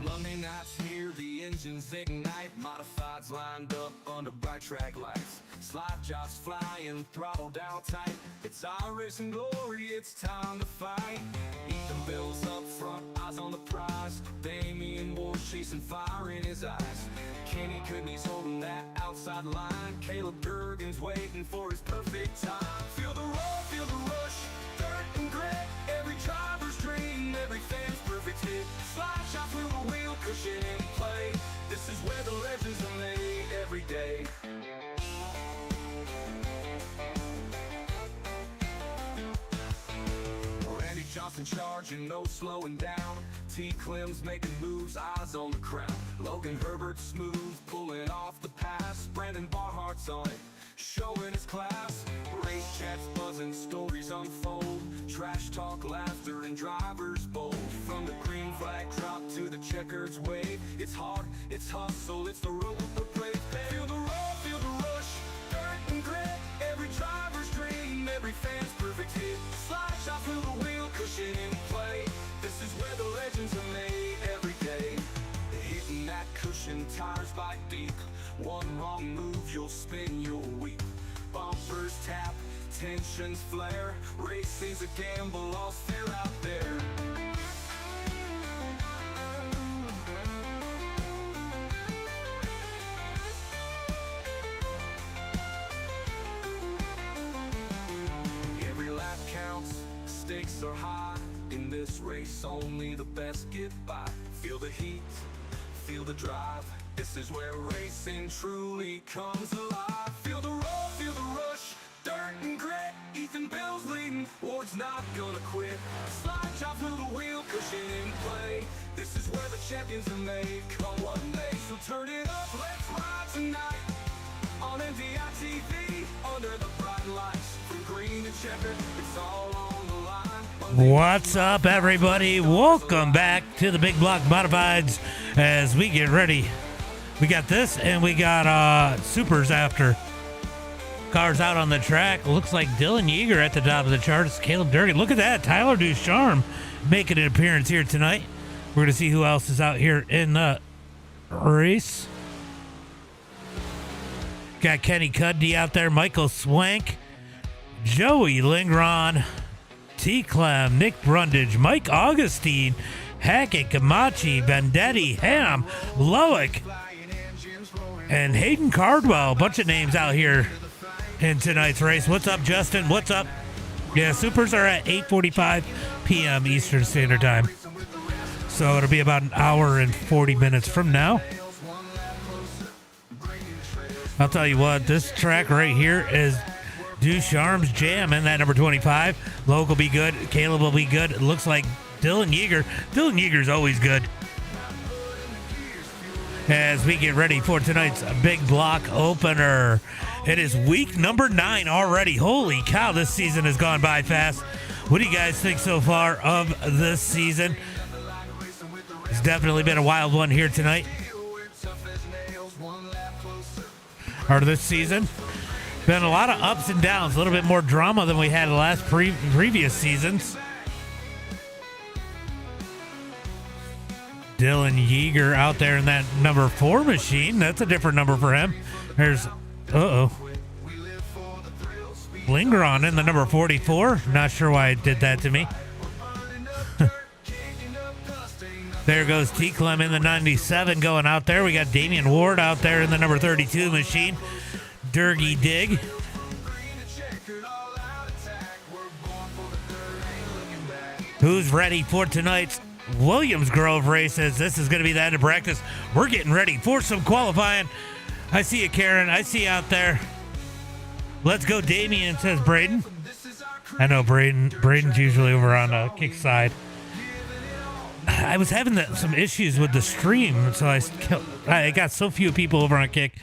Monday nights here, the engines ignite, modifieds lined up under bright track lights, slide jobs flying, throttle down tight. It's our racing glory, it's time to fight. Ethan Bill's up front, eyes on the prize. Damian Ward chasing fire in his eyes. Kenny Kudney's holding that outside line. Caleb Durgan's waiting for his perfect time. Feel the roar, feel the rush, dirt and grit. Every driver's dream, every fan's perfect hit. Slide shot through the wheel, cushion in play. This is where the legends are made every day. Randy Johnson charging, no slowing down. T. Clem's making moves, eyes on the crown. Logan Herbert smooth, pulling off the pass. Brandon Barhart's on it, showing his class. Race chats buzzing, stories unfold. Trash talk, laughter, and drivers bold. From the green flag drop to the checkers wave. It's hard, it's hustle, it's the road to play. Feel the roar, feel the rush, dirt and grit. Every driver's dream, every fan's perfect hit. Slide shot through the wheel, cushion in play. This is where the legends are made every day. Hitting that cushion, tires bite deep. One wrong move, you'll spin, you'll weep. Bumpers tap, tensions flare. Racing's a gamble, all's fair out there. Every lap counts, stakes are high. In this race, only the best get by. Feel the heat, feel the drive. This is where racing truly comes alive. Feel the roar, feel the rush, dirt and grit. Ethan Bill's leading, Ward's not gonna quit. Slide chop through the wheel, cushion in play. This is where the champions are made, come what may. So turn it up, let's ride tonight. On NDI TV, under the bright lights. From green to checkered, it's all on the line. What's up, everybody? Welcome back to the Big Block Modifieds as we get ready. We got this and we got supers after. Cars out on the track. Looks like Dylan Yeager at the top of the charts. Caleb Durgan. Look at that. Tyler Ducharme making an appearance here tonight. We're going to see who else is out here in the race. Got Kenny Kudney out there. Michael Swank. Joey Lingron. T. Clem. Nick Brundage. Mike Augustine. Hackett. Camachi. Vendetti. Ham. Loic. And Hayden Cardwell. A bunch of names out here in tonight's race. What's up, Justin? What's up? Yeah, supers are at 8:45 p.m. Eastern Standard Time. So it'll be about an hour and 40 minutes from now. I'll tell you what, this track right here is Ducharme's jam in that number 25. Logan will be good. Caleb will be good. It looks like Dylan Yeager. Dylan Yeager's always good. As we get ready for tonight's big block opener. It is week number 9 already. Holy cow, this season has gone by fast. What do you guys think so far of this season? It's definitely been a wild one here tonight. Or this season. Been a lot of ups and downs. A little bit more drama than we had the last previous seasons. Dylan Yeager out there in that number 4 machine. That's a different number for him. There's, Lingron in the number 44. Not sure why it did that to me. There goes T. Clem in the 97 going out there. We got Damian Ward out there in the number 32 machine. Durgy Dig. Who's ready for tonight's Williams Grove races? This is going to be the end of practice. We're getting ready for some qualifying. I see you, Karen. I see you out there. Let's go, Damien, says Braden. I know Braden's usually over on Kick's side. I was having some issues with the stream, so I got so few people over on Kick.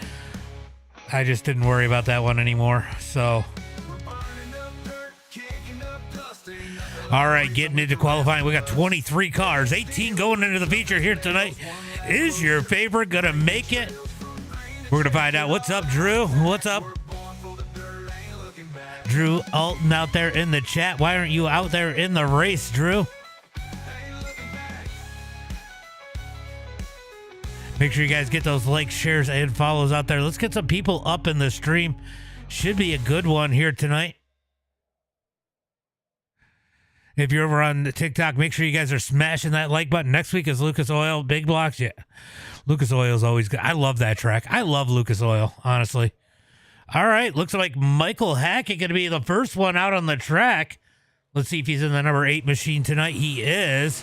I just didn't worry about that one anymore. So, all right, getting into qualifying. We got 23 cars, 18 going into the feature here tonight. Is your favorite going to make it We're going to find out. What's up, Drew? What's up? Drew Alton out there in the chat. Why aren't you out there in the race, Drew? Make sure you guys get those likes, shares, and follows out there. Let's get some people up in the stream. Should be a good one here tonight. If you're over on the TikTok, make sure you guys are smashing that like button. Next week is Lucas Oil, Big Blocks. Yeah, Lucas Oil is always good. I love that track. I love Lucas Oil, honestly. All right, looks like Michael Hackett going to be the first one out on the track. Let's see if he's in the number 8 machine tonight. He is.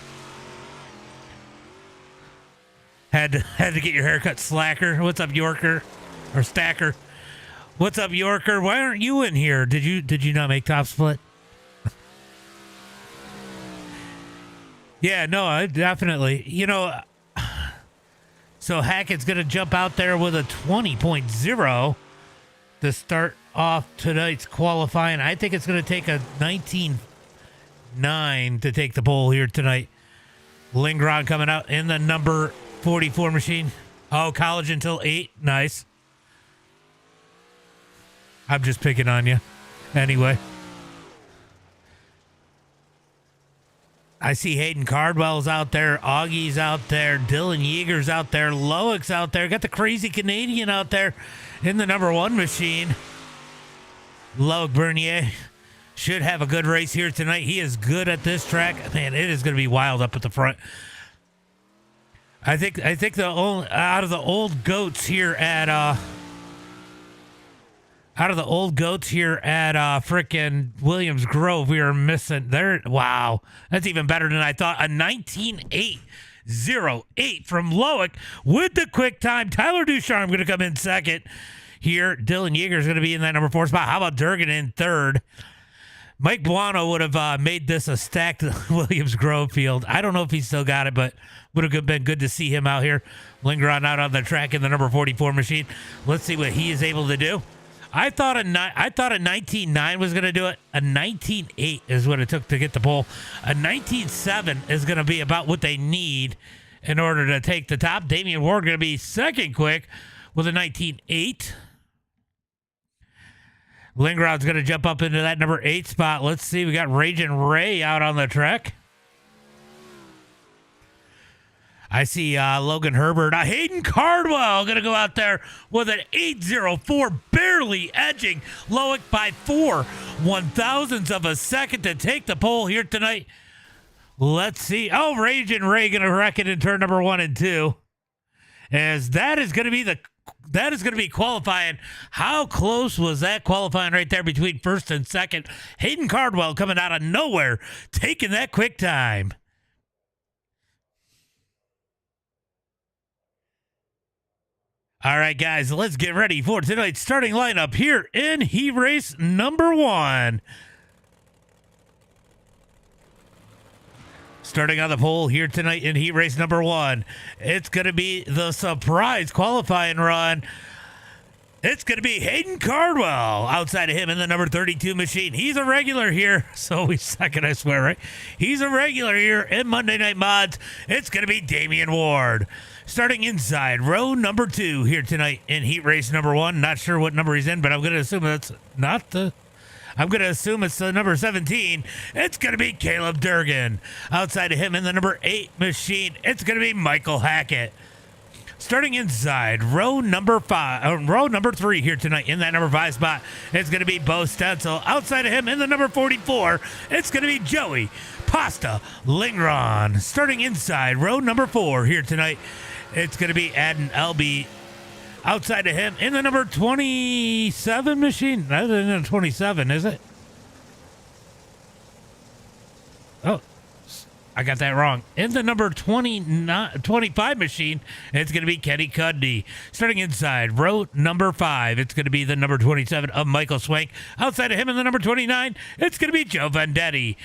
Had to get your haircut, slacker. What's up, Yorker? Or Stacker? What's up, Yorker? Why aren't you in here? Did you not make top split? Yeah, no, I definitely. You know, so Hackett's going to jump out there with a 20.0 to start off tonight's qualifying. I think it's going to take a 19.9 to take the pole here tonight. Lingron coming out in the number 44 machine. Oh, college until 8. Nice. I'm just picking on you. Anyway. I see Hayden Cardwell's out there. Augie's out there. Dylan Yeager's out there. Loick's out there. Got the crazy Canadian out there in the number 1 machine. Loic Bernier should have a good race here tonight. He is good at this track. Man, it is going to be wild up at the front. I think the only out of the old goats here at frickin' Williams Grove, we are missing there. Wow, that's even better than I thought. A 19.808 from Loic with the quick time. Tyler Ducharme going to come in second here. Dylan Yeager is going to be in that number 4 spot. How about Durgan in third? Mike Buono would have made this a stacked Williams Grove field. I don't know if he still got it, but would have been good to see him out here. Lingron out on the track in the number 44 machine. Let's see what he is able to do. I thought a 19.9 was going to do it. A 19.8 is what it took to get the pole. A 19.7 is going to be about what they need in order to take the top. Damian Ward going to be second quick with a 19.8. Lingrod's going to jump up into that number 8 spot. Let's see. We got Raging Ray out on the track. I see Logan Herbert. Hayden Cardwell going to go out there with an 8.04, barely edging Loic by 4/1000ths of a second to take the pole here tonight. Let's see. Oh, Raging Ray going to wreck it in turn number 1 and 2. As that is going to be qualifying. How close was that qualifying right there between first and second? Hayden Cardwell coming out of nowhere, taking that quick time. All right, guys, let's get ready for tonight's starting lineup here in heat race number 1. Starting on the pole here tonight in heat race number 1, it's going to be the surprise qualifying run. It's going to be Hayden Cardwell. Outside of him in the number 32 machine. He's a regular here. So we second, I swear, right? He's a regular here in Monday Night Mods. It's going to be Damian Ward. Starting inside row number 2 here tonight in heat race number 1. Not sure what number he's in, but I'm going to assume that's not the... I'm going to assume it's the number 17. It's going to be Caleb Durgan. Outside of him in the number 8 machine, it's going to be Michael Hackett. Starting inside row number 3 here tonight in that number 5 spot, it's going to be Bo Stencil. Outside of him in the number 44, it's going to be Joey Pasta Lingron. Starting inside row number 4 here tonight, it's going to be Adden Elby. Outside of him in the number 27 machine. Not in the 27, is it? Oh, I got that wrong. In the number 25 machine, it's going to be Kenny Cuddy. Starting inside row number 5, it's going to be the number 27 of Michael Swank. Outside of him in the number 29, it's going to be Joe Vendetti.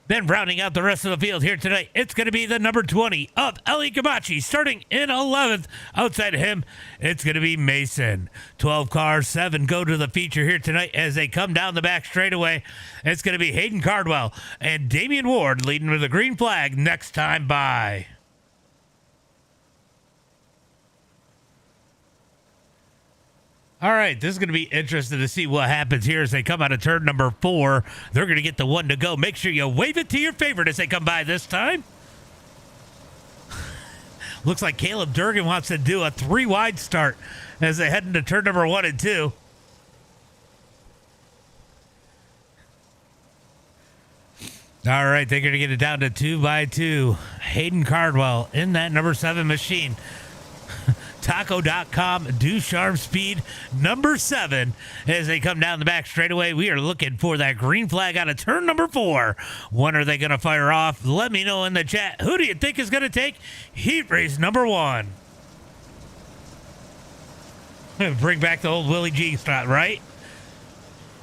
Then rounding out the rest of the field here tonight, it's going to be the number 20 of Ellie Gamachi. Starting in 11th, outside of him, it's going to be Mason. 12 cars, 7 go to the feature here tonight as they come down the back straightaway. It's going to be Hayden Cardwell and Damian Ward leading with the green flag next time by. All right, this is going to be interesting to see what happens here as they come out of turn number 4. They're going to get the one to go. Make sure you wave it to your favorite as they come by this time. Looks like Caleb Durgan wants to do a 3-wide start as they head into turn number 1 and 2. All right, they're going to get it down to 2x2. Hayden Cardwell in that number 7 machine. Taco.com Ducharme Speed number 7 as they come down the back straightaway. We are looking for that green flag out of turn number 4. When are they going to fire off? Let me know in the chat. Who do you think is going to take heat race number 1? Bring back the old Willie G spot, right?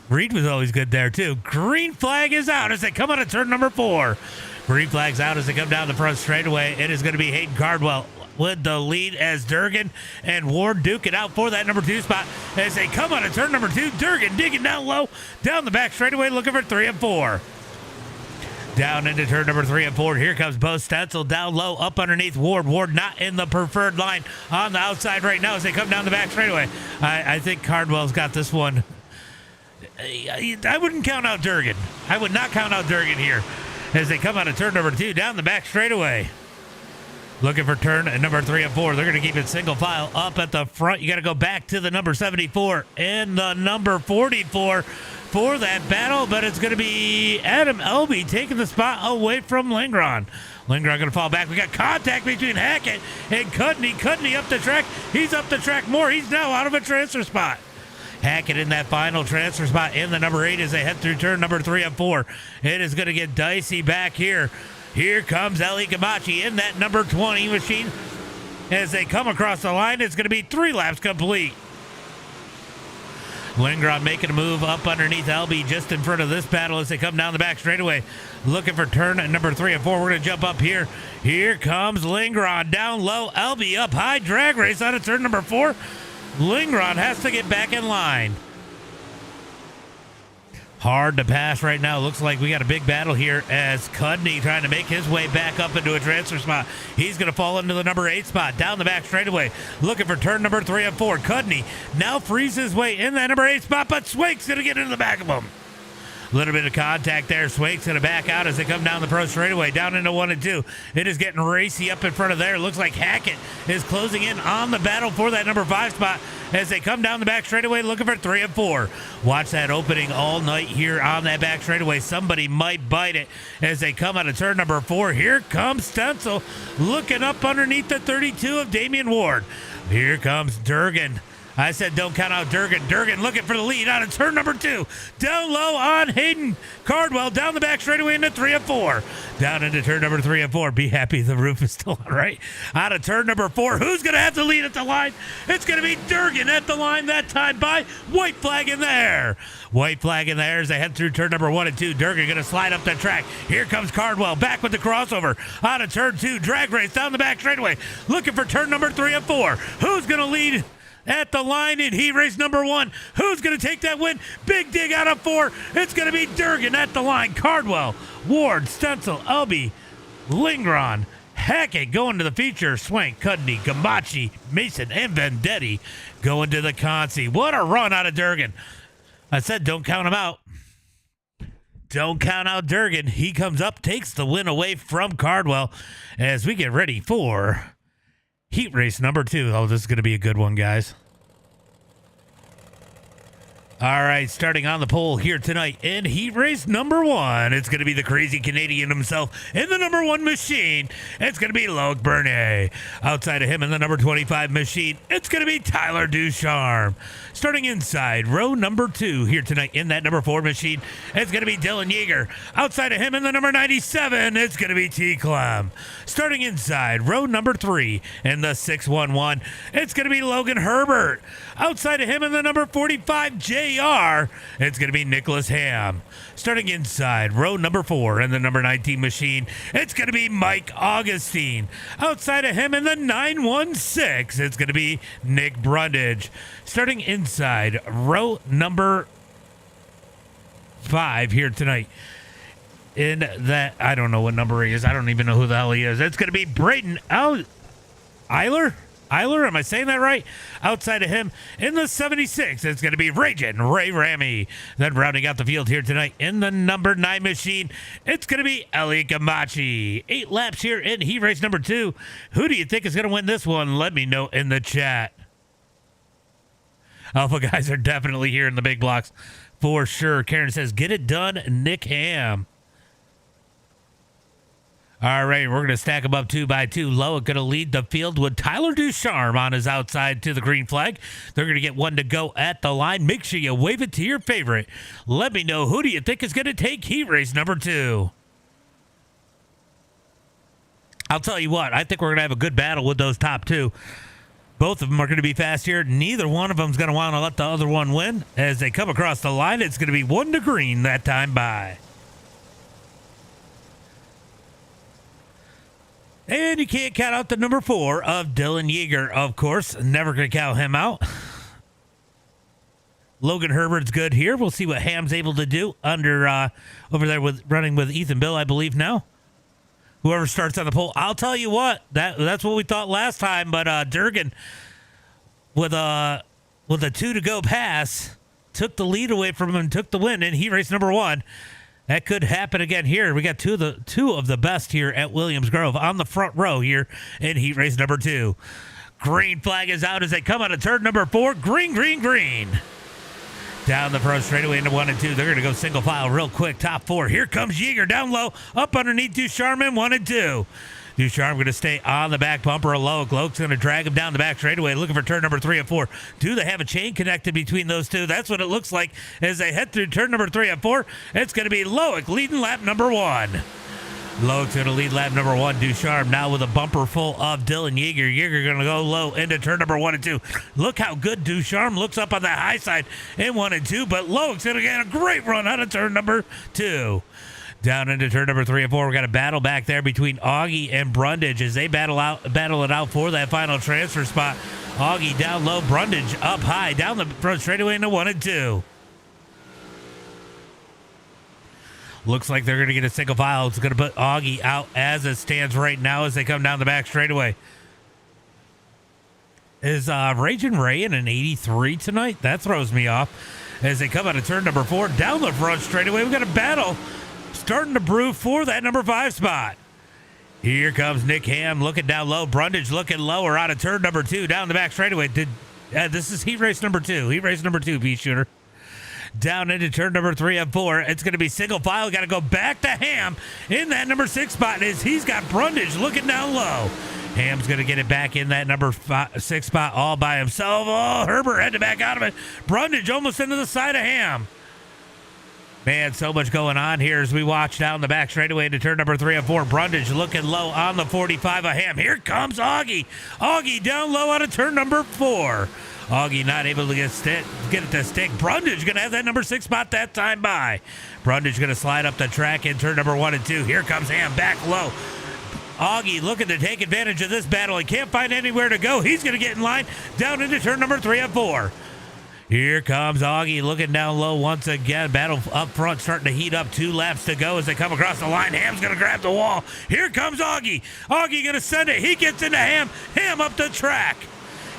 Reed was always good there too. Green flag is out as they come out of turn number 4. Green flag's out as they come down the front straightaway. It is going to be Hayden Cardwell with the lead as Durgan and Ward duke it out for that number 2 spot as they come out of turn number 2. Durgan digging down low, down the back straightaway, looking for 3 and 4. Down into turn number 3 and 4. Here comes Bo Stencil down low, up underneath Ward. Ward not in the preferred line on the outside right now as they come down the back straightaway. I think Cardwell's got this one. I wouldn't count out Durgan. I would not count out Durgan here as they come out of turn number 2 down the back straightaway. Looking for turn number 3 and 4. They're going to keep it single file up at the front. You got to go back to the number 74 and the number 44 for that battle, but it's going to be Adam Elby taking the spot away from Lingron. Lingron going to fall back. We got contact between Hackett and Cudney. Cudney up the track. He's up the track more. He's now out of a transfer spot. Hackett in that final transfer spot in the number 8 as they head through turn number 3 and 4. It is going to get dicey back here. Here comes Eli Camachi in that number 20 machine. As they come across the line, it's going to be 3 laps complete. Lingron making a move up underneath LB just in front of this battle as they come down the back straightaway. Looking for turn number 3 and 4. We're going to jump up here. Here comes Lingron down low. LB up high. Drag race out of turn number 4. Lingron has to get back in line. Hard to pass right now. Looks like we got a big battle here as Cudney trying to make his way back up into a transfer spot. He's going to fall into the number 8 spot down the back straightaway. Looking for turn number 3 and 4. Cudney now frees his way in that number 8 spot, but Swake's going to get into the back of him. A little bit of contact there. Swake's going to back out as they come down the pro straightaway, down into 1 and 2. It is getting racy up in front of there. Looks like Hackett is closing in on the battle for that number 5 spot as they come down the back straightaway looking for 3 and 4. Watch that opening all night here on that back straightaway. Somebody might bite it as they come out of turn number 4. Here comes Stencil looking up underneath the 32 of Damian Ward. Here comes Durgan. I said don't count out Durgan. Durgan looking for the lead out of turn number 2. Down low on Hayden Cardwell. Down the back straightaway into 3 and 4. Down into turn number 3 and 4. Be happy the roof is still on, right? Out of turn number 4. Who's going to have the lead at the line? It's going to be Durgan at the line that time by white flag in there. White flag in there as they head through turn number 1 and 2. Durgan going to slide up the track. Here comes Cardwell back with the crossover. Out of turn 2. Drag race down the back straightaway. Looking for turn number 3 and 4. Who's going to lead at the line in heat race number 1? Who's going to take that win? Big dig out of 4. It's going to be Durgan at the line. Cardwell, Ward, Stencil, Elby, Lingron, Hackett going to the feature. Swank, Cudney, Gamachi, Mason, and Vendetti going to the consi. What a run out of Durgan. I said don't count him out. Don't count out Durgan. He comes up, takes the win away from Cardwell as we get ready for heat race number 2. Oh, this is going to be a good one, guys. All right, starting on the pole here tonight in heat race number 1, it's going to be the crazy Canadian himself in the number 1 machine. It's going to be Loic Bernier. Outside of him in the number 25 machine, it's going to be Tyler Ducharme. Starting inside row number 2 here tonight in that number 4 machine, it's going to be Dylan Yeager. Outside of him in the number 97, it's going to be T. Clem. Starting inside row number 3 in the 611, it's going to be Logan Herbert. Outside of him in the number 45 JR, it's going to be Nicholas Ham. Starting inside row number 4 in the number 19 machine, it's going to be Mike Augustine. Outside of him in the 916, it's going to be Nick Brundage. Starting inside row number 5 here tonight, in that, I don't know what number he is. I don't even know who the hell he is. It's going to be Brayden Eiler. Eiler, am I saying that right? Outside of him in the 76, it's going to be Raging Ray Ramey. Then rounding out the field here tonight in the number 9 machine, it's going to be Ellie Gamachi. 8 laps here in heat race number 2. Who do you think is going to win this one? Let me know in the chat. Alpha guys are definitely here in the big blocks for sure. Karen says, get it done, Nick Ham. All right, we're going to stack them up 2 by 2. Loic going to lead the field with Tyler Ducharme on his outside to the green flag. They're going to get one to go at the line. Make sure you wave it to your favorite. Let me know, who do you think is going to take heat race number 2? I'll tell you what, I think we're going to have a good battle with those top 2. Both of them are going to be fast here. Neither one of them is going to want to let the other one win. As they come across the line, it's going to be 1 to green that time by. And you can't count out the number 4 of Dylan Yeager, of course. Never going to count him out. Logan Herbert's good here. We'll see what Ham's able to do under over there with running with Ethan Bill, I believe now. Whoever starts on the pole, I'll tell you what, that's what we thought last time. But Durgan, with a 2 to go pass, took the lead away from him and took the win in heat race number 1. That could happen again here. We got two of the best here at Williams Grove on the front row here in heat race number 2. Green flag is out as they come out of turn number 4. Green, green, green. Down the front straightaway into 1 and 2. They're going to go single file real quick. Top 4. Here comes Yeager down low. Up underneath Ducharme in 1 and 2. Ducharme going to stay on the back bumper of Loic. Loic's going to drag him down the back straightaway, looking for turn number 3 and 4. Do they have a chain connected between those two? That's what it looks like as they head through turn number 3 and 4. It's going to be Loic leading lap number 1. Loic's going to lead lap number 1. Ducharme now with a bumper full of Dylan Yeager. Yeager going to go low into turn number 1 and 2. Look how good Ducharme looks up on the high side in 1 and 2, but Loic's going to get a great run out of turn number 2. Down into turn number 3 and 4. We got a battle back there between Augie and Brundage as they battle it out for that final transfer spot. Augie down low, Brundage up high, down the front straightaway into 1 and 2. Looks like they're going to get a single file. It's going to put Augie out as it stands right now as they come down the back straightaway. Is Raging Ray in an 83 tonight? That throws me off. As they come out of turn number 4, down the front straightaway, we got a battle starting to brew for that number 5 spot. Here comes Nick Ham looking down low. Brundage looking lower out of turn number 2 down the back straightaway. This is heat race number 2. Heat race number 2, B-Shooter. Down into turn number 3 and 4. It's going to be single file. Got to go back to Ham in that number 6 spot. As he's got Brundage looking down low. Ham's going to get it back in that number 6 spot all by himself. Oh, Herbert had to back out of it. Brundage almost into the side of Ham. Man, so much going on here as we watch down the back straightaway into turn number 3 and 4. Brundage looking low on the 45 of Ham. Here comes Augie. Augie down low out of turn number 4. Augie not able to get it to stick. Brundage going to have that number 6 spot that time by. Brundage going to slide up the track in turn number 1 and 2. Here comes Ham back low. Augie looking to take advantage of this battle. He can't find anywhere to go. He's going to get in line down into turn number 3 and 4. Here comes Augie looking down low once again. Battle up front starting to heat up. 2 laps to go as they come across the line. Ham's going to grab the wall. Here comes Augie. Augie going to send it. He gets into Ham. Ham up the track.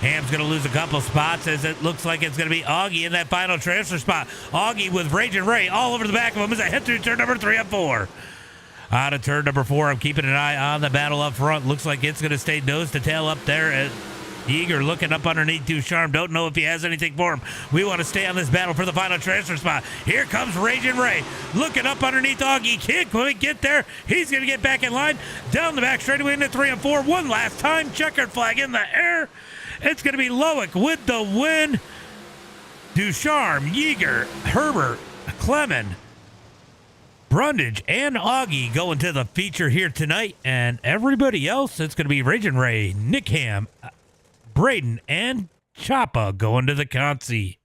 Ham's going to lose a couple spots as it looks like it's going to be Augie in that final transfer spot. Augie with Raging Ray all over the back of him as they head through turn number 3 and 4. Out of turn number 4, I'm keeping an eye on the battle up front. Looks like it's going to stay nose to tail up there. Eager looking up underneath Ducharme. Don't know if he has anything for him. We want to stay on this battle for the final transfer spot. Here comes Raging Ray looking up underneath Augie. Can't quite get there. He's going to get back in line. Down the back straightaway into 3 and 4. One last time. Checkered flag in the air. It's going to be Loic with the win. Ducharme, Yeager, Herbert, Clement, Brundage, and Augie going to the feature here tonight. And everybody else, it's going to be Raging Ray, Nick Ham, Braden, and Choppa going to the Consi.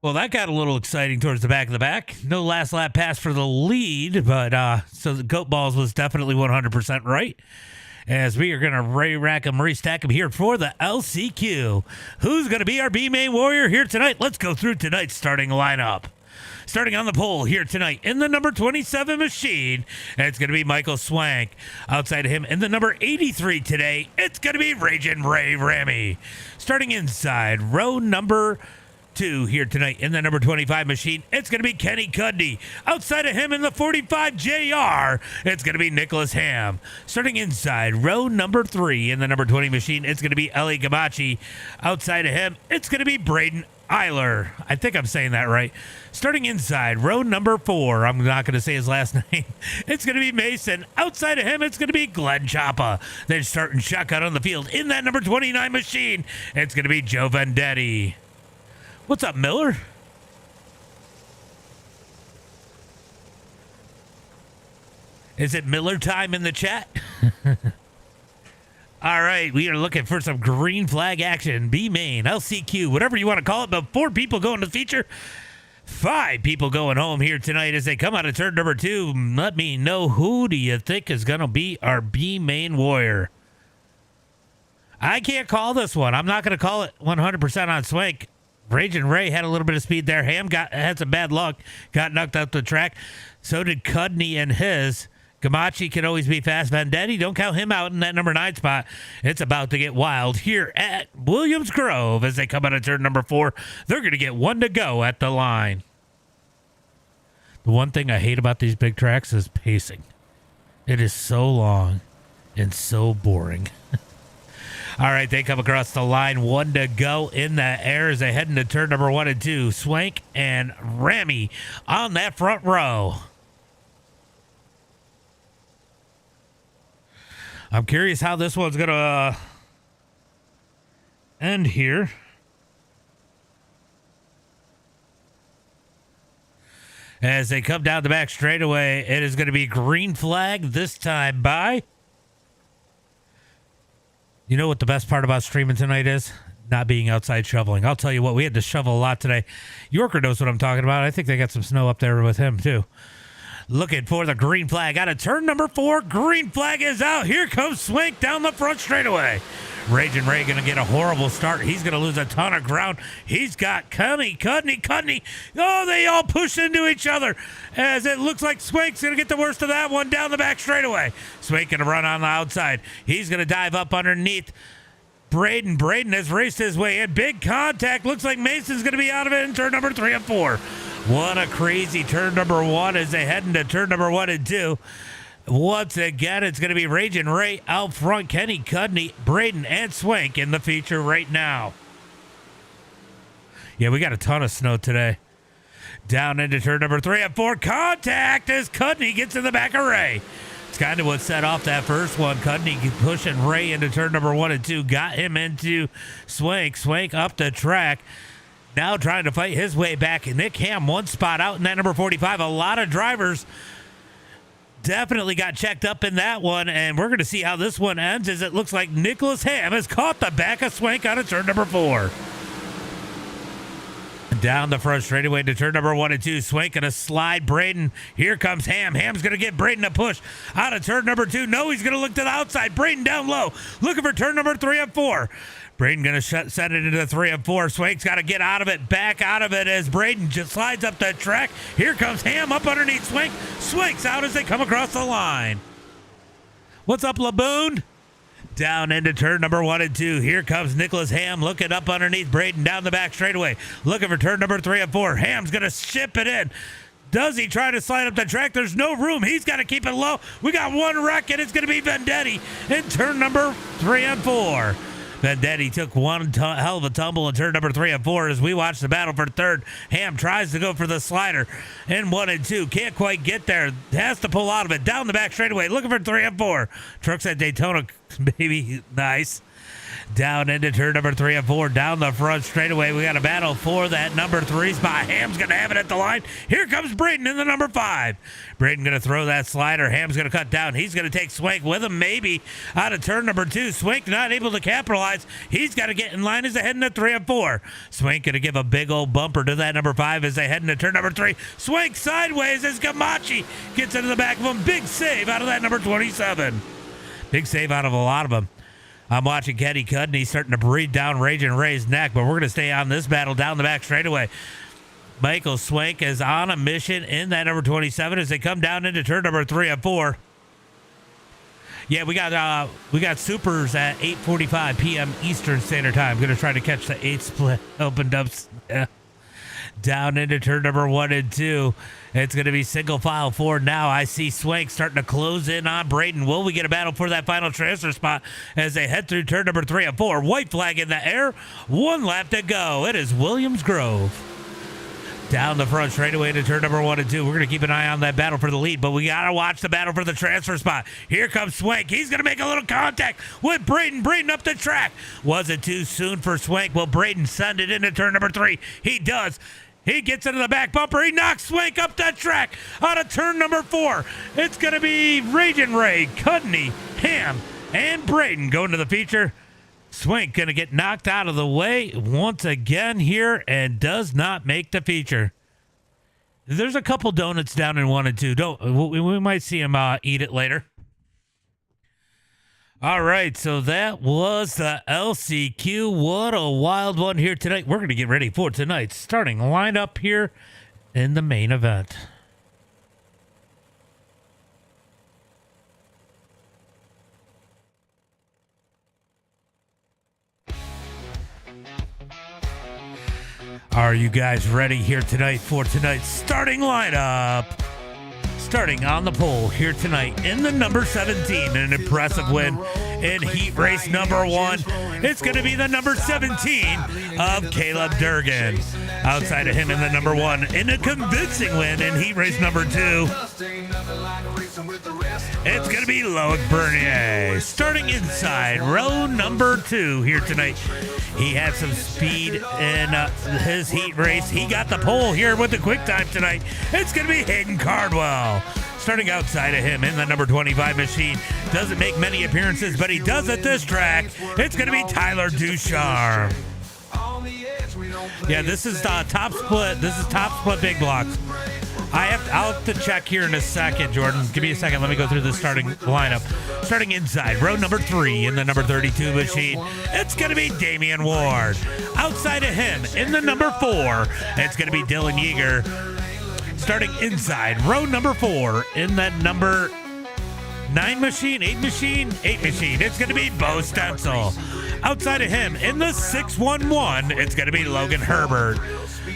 Well, that got a little exciting towards the back of the back. No last lap pass for the lead, but so the Goat Balls was definitely 100% right. As we are going to rack them, restack them here for the LCQ. Who's going to be our B-Main Warrior here tonight? Let's go through tonight's starting lineup. Starting on the pole here tonight in the number 27 machine, it's going to be Michael Swank. Outside of him in the number 83 today, it's going to be Raging Ray Ramy. Starting inside row number 2 here tonight in the number 25 machine, it's going to be Kenny Cudney. Outside of him in the 45 JR, it's going to be Nicholas Ham. Starting inside row number 3 in the number 20 machine, it's going to be Ellie Gamachi. Outside of him, it's going to be Braden Eiler. I think I'm saying that right. Starting inside row number 4, I'm not going to say his last name. It's going to be Mason. Outside of him, it's going to be Glenn Choppa. Then starting shotgun on the field in that number 29 machine, it's going to be Joe Vendetti. What's up, Miller? Is it Miller time in the chat? All right, we are looking for some green flag action. B main, LCQ, whatever you want to call it, but 4 people going to the feature. 5 people going home here tonight as they come out of turn number 2. Let me know, who do you think is going to be our B main warrior? I can't call this one. I'm not going to call it 100% on Swank. Raging Ray had a little bit of speed there. Ham had some bad luck, got knocked out the track. So did Cudney and his. Gamachi can always be fast. Vendetti, don't count him out in that number 9 spot. It's about to get wild here at Williams Grove as they come out of turn number 4. They're going to get 1 to go at the line. The one thing I hate about these big tracks is pacing. It is so long and so boring. All right, they come across the line. 1 to go in the air as they head into turn number 1 and 2. Swank and Ramy on that front row. I'm curious how this one's going to end here. As they come down the back straightaway, it is going to be green flag this time by... You know what the best part about streaming tonight is? Not being outside shoveling. I'll tell you what, we had to shovel a lot today. Yorker knows what I'm talking about. I think they got some snow up there with him, too. Looking for the green flag out of turn number 4. Green flag is out. Here comes Swank down the front straightaway. Raging Ray going to get a horrible start. He's going to lose a ton of ground. He's got Cudney. Oh, they all push into each other as it looks like Swank's going to get the worst of that one down the back straightaway. Swank going to run on the outside. He's going to dive up underneath Braden. Braden has raced his way in. Big contact. Looks like Mason's going to be out of it in turn number 3 and 4. What a crazy turn number 1 as they head into turn number 1 and 2. Once again, it's going to be Raging Ray out front. Kenny Cudney, Braden, and Swank in the feature right now. Yeah, we got a ton of snow today. Down into turn number 3 and 4. Contact as Cudney gets in the back of Ray. It's kind of what set off that first one. Cudney pushing Ray into turn number 1 and 2. Got him into Swank. Swank up the track. Now trying to fight his way back. Nick Ham 1 spot out in that number 45. A lot of drivers definitely got checked up in that one, and we're going to see how this one ends as it looks like Nicholas Ham has caught the back of Swank out of turn number 4. Down the front straightaway to turn number 1 and 2. Swank going to slide Braden. Here comes Ham. Ham's going to get Braden a push out of turn number 2. No, he's going to look to the outside. Braden down low, looking for turn number 3 and 4. Braden going to set it into 3 and 4. Swank's got to get out of it, back out of it as Braden just slides up the track. Here comes Ham up underneath Swank. Swank's out as they come across the line. What's up, Laboon? Down into turn number 1 and 2. Here comes Nicholas Ham looking up underneath Braden down the back straightaway. Looking for turn number 3 and 4. Ham's going to ship it in. Does he try to slide up the track? There's no room. He's got to keep it low. We got one wreck, and it's going to be Vendetti in turn number 3 and 4. Vendetti took one hell of a tumble in turn number 3 and 4 as we watch the battle for third. Ham tries to go for the slider in 1 and 2. Can't quite get there. Has to pull out of it. Down the back straightaway. Looking for 3 and 4. Trucks at Daytona. Baby. Nice. Down into turn number 3 and 4. Down the front straightaway. We got a battle for that number 3 spot. Ham's going to have it at the line. Here comes Braden in the number 5. Braden going to throw that slider. Ham's going to cut down. He's going to take Swank with him, maybe out of turn number 2. Swank not able to capitalize. He's got to get in line as they head into 3 and 4. Swank going to give a big old bumper to that number 5 as they head into turn number 3. Swank sideways as Gamachi gets into the back of him. Big save out of that number 27. Big save out of a lot of them. I'm watching Kenny Cudney starting to breathe down Raging Ray's neck, but we're going to stay on this battle down the back straightaway. Michael Swank is on a mission in that number 27 as they come down into turn number 3 and 4. Yeah, we got supers at 8:45 p.m. Eastern Standard Time. Going to try to catch the 8 split opened up down into turn number 1 and 2. It's going to be single file forward now. I see Swank starting to close in on Braden. Will we get a battle for that final transfer spot as they head through turn number 3 and 4? White flag in the air. 1 lap to go. It is Williams Grove. Down the front straightaway to turn number 1 and 2. We're going to keep an eye on that battle for the lead, but we got to watch the battle for the transfer spot. Here comes Swank. He's going to make a little contact with Braden. Braden up the track. Was it too soon for Swank? Will Braden send it into turn number 3? He does. He gets into the back bumper. He knocks Swank up that track out of turn number 4. It's going to be Ragin' Ray, Cudney, Ham, and Braden going to the feature. Swank going to get knocked out of the way once again here and does not make the feature. There's a couple donuts down in 1 and 2. We might see him eat it later. All right, so that was the LCQ. What a wild one here tonight. We're going to get ready for tonight's starting lineup here in the main event. Are you guys ready here tonight for tonight's starting lineup? Starting on the pole here tonight in the number 17, an impressive win in heat race number 1. It's going to be the number 17 of Caleb Durgan. Outside of him in the number 1, in a convincing win in heat race number 2, it's going to be Loic Bernier. Starting inside row number 2 here tonight. He had some speed in his heat race. He got the pole here with the quick time tonight. It's going to be Hayden Cardwell. Starting outside of him in the number 25 machine. Doesn't make many appearances, but he does at this track. It's going to be Tyler Ducharme. Yeah, this is top split. This is top split big blocks. I'll have to check here in a second, Jordan. Give me a second. Let me go through the starting lineup. Starting inside, row number 3 in the number 32 machine, it's going to be Damian Ward. Outside of him in the number 4, it's going to be Dylan Yeager. Starting inside, row number 4 in that number 8 machine, it's going to be Bo Stencil. Outside of him in the 611, it's going to be Logan Herbert.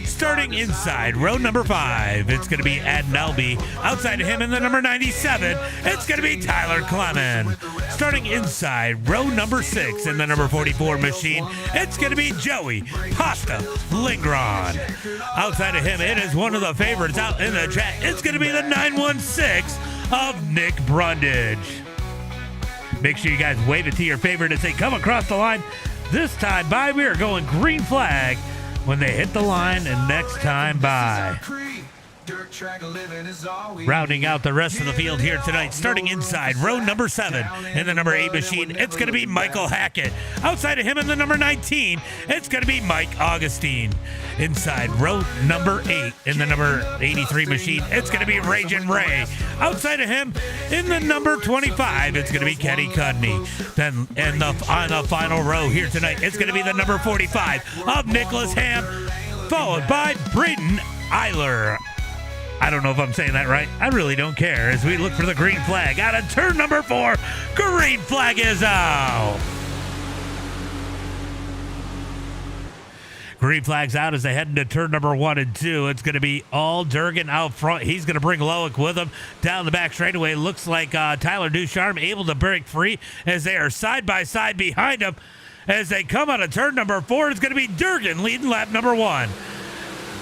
Starting inside, row number 5, it's going to be Ed Nelby. Outside of him in the number 97, it's going to be Tyler Clement. Starting inside, row number 6 in the number 44 machine, it's going to be Joey Pasta Lingron. Outside of him, it is one of the favorites out in the chat. It's going to be the 916 of Nick Brundage. Make sure you guys wave it to your favorite as they come across the line. This time by, we are going green flag when they hit the line, and next time by. Rounding out the rest of the field here tonight, starting inside row number 7 in the number 8 machine, it's going to be Michael Hackett. Outside of him in the number 19, it's going to be Mike Augustine. Inside row number 8 in the number 83 machine, it's going to be Ragin' Ray. Outside of him in the number 25, it's going to be Kenny Cudney. Then on the final row here tonight, it's going to be the number 45 of Nicholas Ham, followed by Braden Eiler. I don't know if I'm saying that right. I really don't care as we look for the green flag out of turn number 4. Green flag is out. Green flag's out as they head into turn number 1 and 2. It's going to be all Durgan out front. He's going to bring Loic with him down the back straightaway. Looks like Tyler Ducharme able to break free as they are side by side behind him. As they come out of turn number 4, it's going to be Durgan leading lap number 1.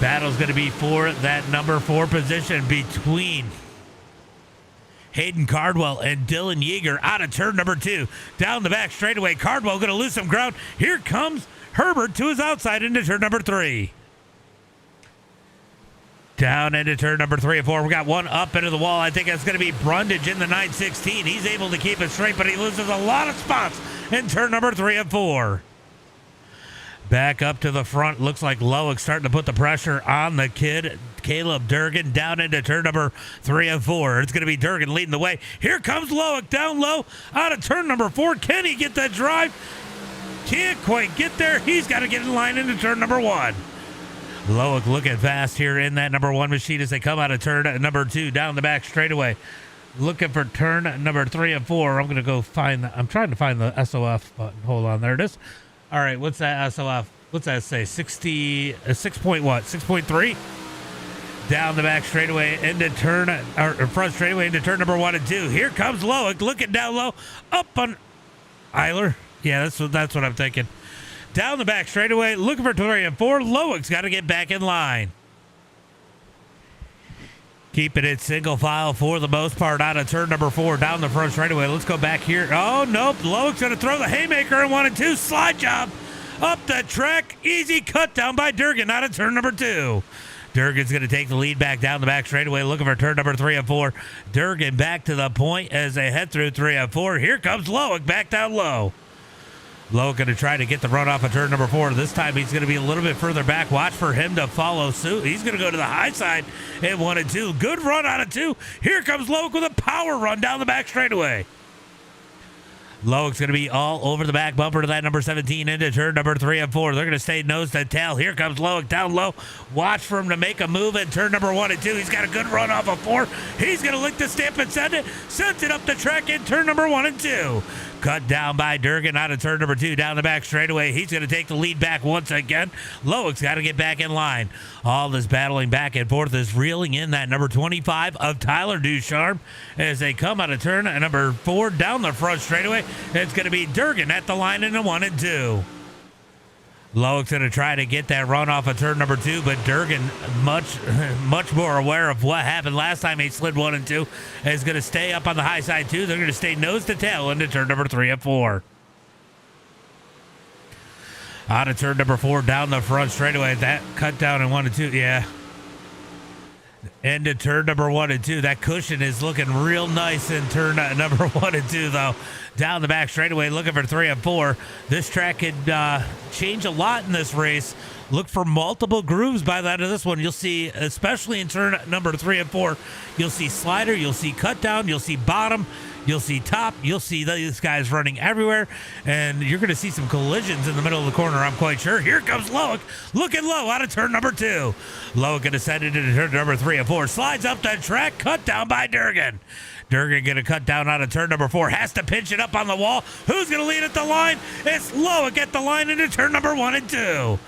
Battle's going to be for that number 4 position between Hayden Cardwell and Dylan Yeager out of turn number 2. Down the back straightaway, Cardwell going to lose some ground. Here comes Herbert to his outside into turn number 3. Down into turn number 3 and 4. We got one up into the wall. I think it's going to be Brundage in the 916. He's able to keep it straight, but he loses a lot of spots in turn number 3 and 4. Back up to the front. Looks like Loic starting to put the pressure on the kid, Caleb Durgan, down into turn number 3 and 4. It's going to be Durgan leading the way. Here comes Loic down low out of turn number 4. Can he get that drive? Can't quite get there. He's got to get in line into turn number 1. Loic looking fast here in that number 1 machine as they come out of turn number 2 down the back straightaway. Looking for turn number 3 and 4. I'm going to go find I'm trying to find the SOF button. Hold on. There it is. All right. What's that SOF? What's that say? 6 point what? 6.3? Down the back straightaway into turn, or front straightaway into turn number 1 and 2. Here comes Loic looking down low. Up on Eiler. Yeah, that's what I'm thinking. Down the back straightaway, looking for 3 and 4. Loic's got to get back in line. Keeping it single file for the most part out of turn number 4 down the front straightaway. Let's go back here. Oh, nope. Loic's going to throw the haymaker in 1 and 2. Slide job up the track. Easy cut down by Durgan out of turn number 2. Durgan's going to take the lead back down the back straightaway, looking for turn number 3 and 4. Durgan back to the point as they head through 3 and 4. Here comes Loic back down low. Loic going to try to get the run off of turn number 4. This time he's going to be a little bit further back. Watch for him to follow suit. He's going to go to the high side in 1 and 2. Good run out of 2. Here comes Loic with a power run down the back straightaway. Loic's going to be all over the back bumper to that number 17 into turn number 3 and 4. They're going to stay nose to tail. Here comes Loic down low. Watch for him to make a move at turn number 1 and 2. He's got a good run off of 4. He's going to lick the stamp and send it. Sends it up the track in turn number 1 and 2. Cut down by Durgan out of turn number 2 down the back straightaway. He's going to take the lead back once again. Loic's got to get back in line. All this battling back and forth is reeling in that number 25 of Tyler Ducharme as they come out of turn number 4 down the front straightaway. It's going to be Durgan at the line in the 1 and 2. Loic's going to try to get that run off of turn number 2, but Durgan, much more aware of what happened last time he slid 1 and 2, is going to stay up on the high side too. They're going to stay nose to tail into turn number 3 and 4. Out of turn number 4 down the front straightaway. That cut down in 1 and 2. Yeah. Into turn number 1 and 2. That cushion is looking real nice in turn number 1 and 2, though. Down the back straightaway, looking for 3 and 4. This track could change a lot in this race. Look for multiple grooves by the end of this one. You'll see, especially in turn number 3 and 4, you'll see slider, you'll see cut down, you'll see bottom, you'll see top, you'll see these guys running everywhere, and you're going to see some collisions in the middle of the corner, I'm quite sure. Here comes Loic, looking low out of turn number 2. Loic going to send it into turn number 3 and 4. Slides up the track, cut down by Durgan. Durgan going to cut down out of turn number 4. Has to pinch it up on the wall. Who's going to lead at the line? It's Loic at the line into turn number 1 and 2.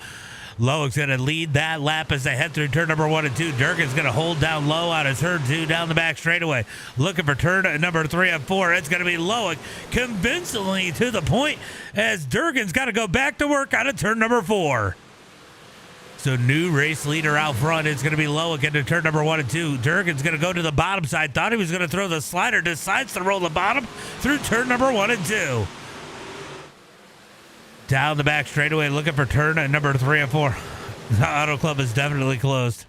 Loic's going to lead that lap as they head through turn number 1 and 2. Durgan's going to hold down low out of turn 2 down the back straightaway. Looking for turn number 3 and 4. It's going to be Loic convincingly to the point as Durgan's got to go back to work out of turn number 4. So new race leader out front. It's going to be Loic into turn number 1 and 2. Durgan's going to go to the bottom side. Thought he was going to throw the slider. Decides to roll the bottom through turn number 1 and 2. Down the back straightaway, looking for turn number 3 and 4. The Auto Club is definitely closed.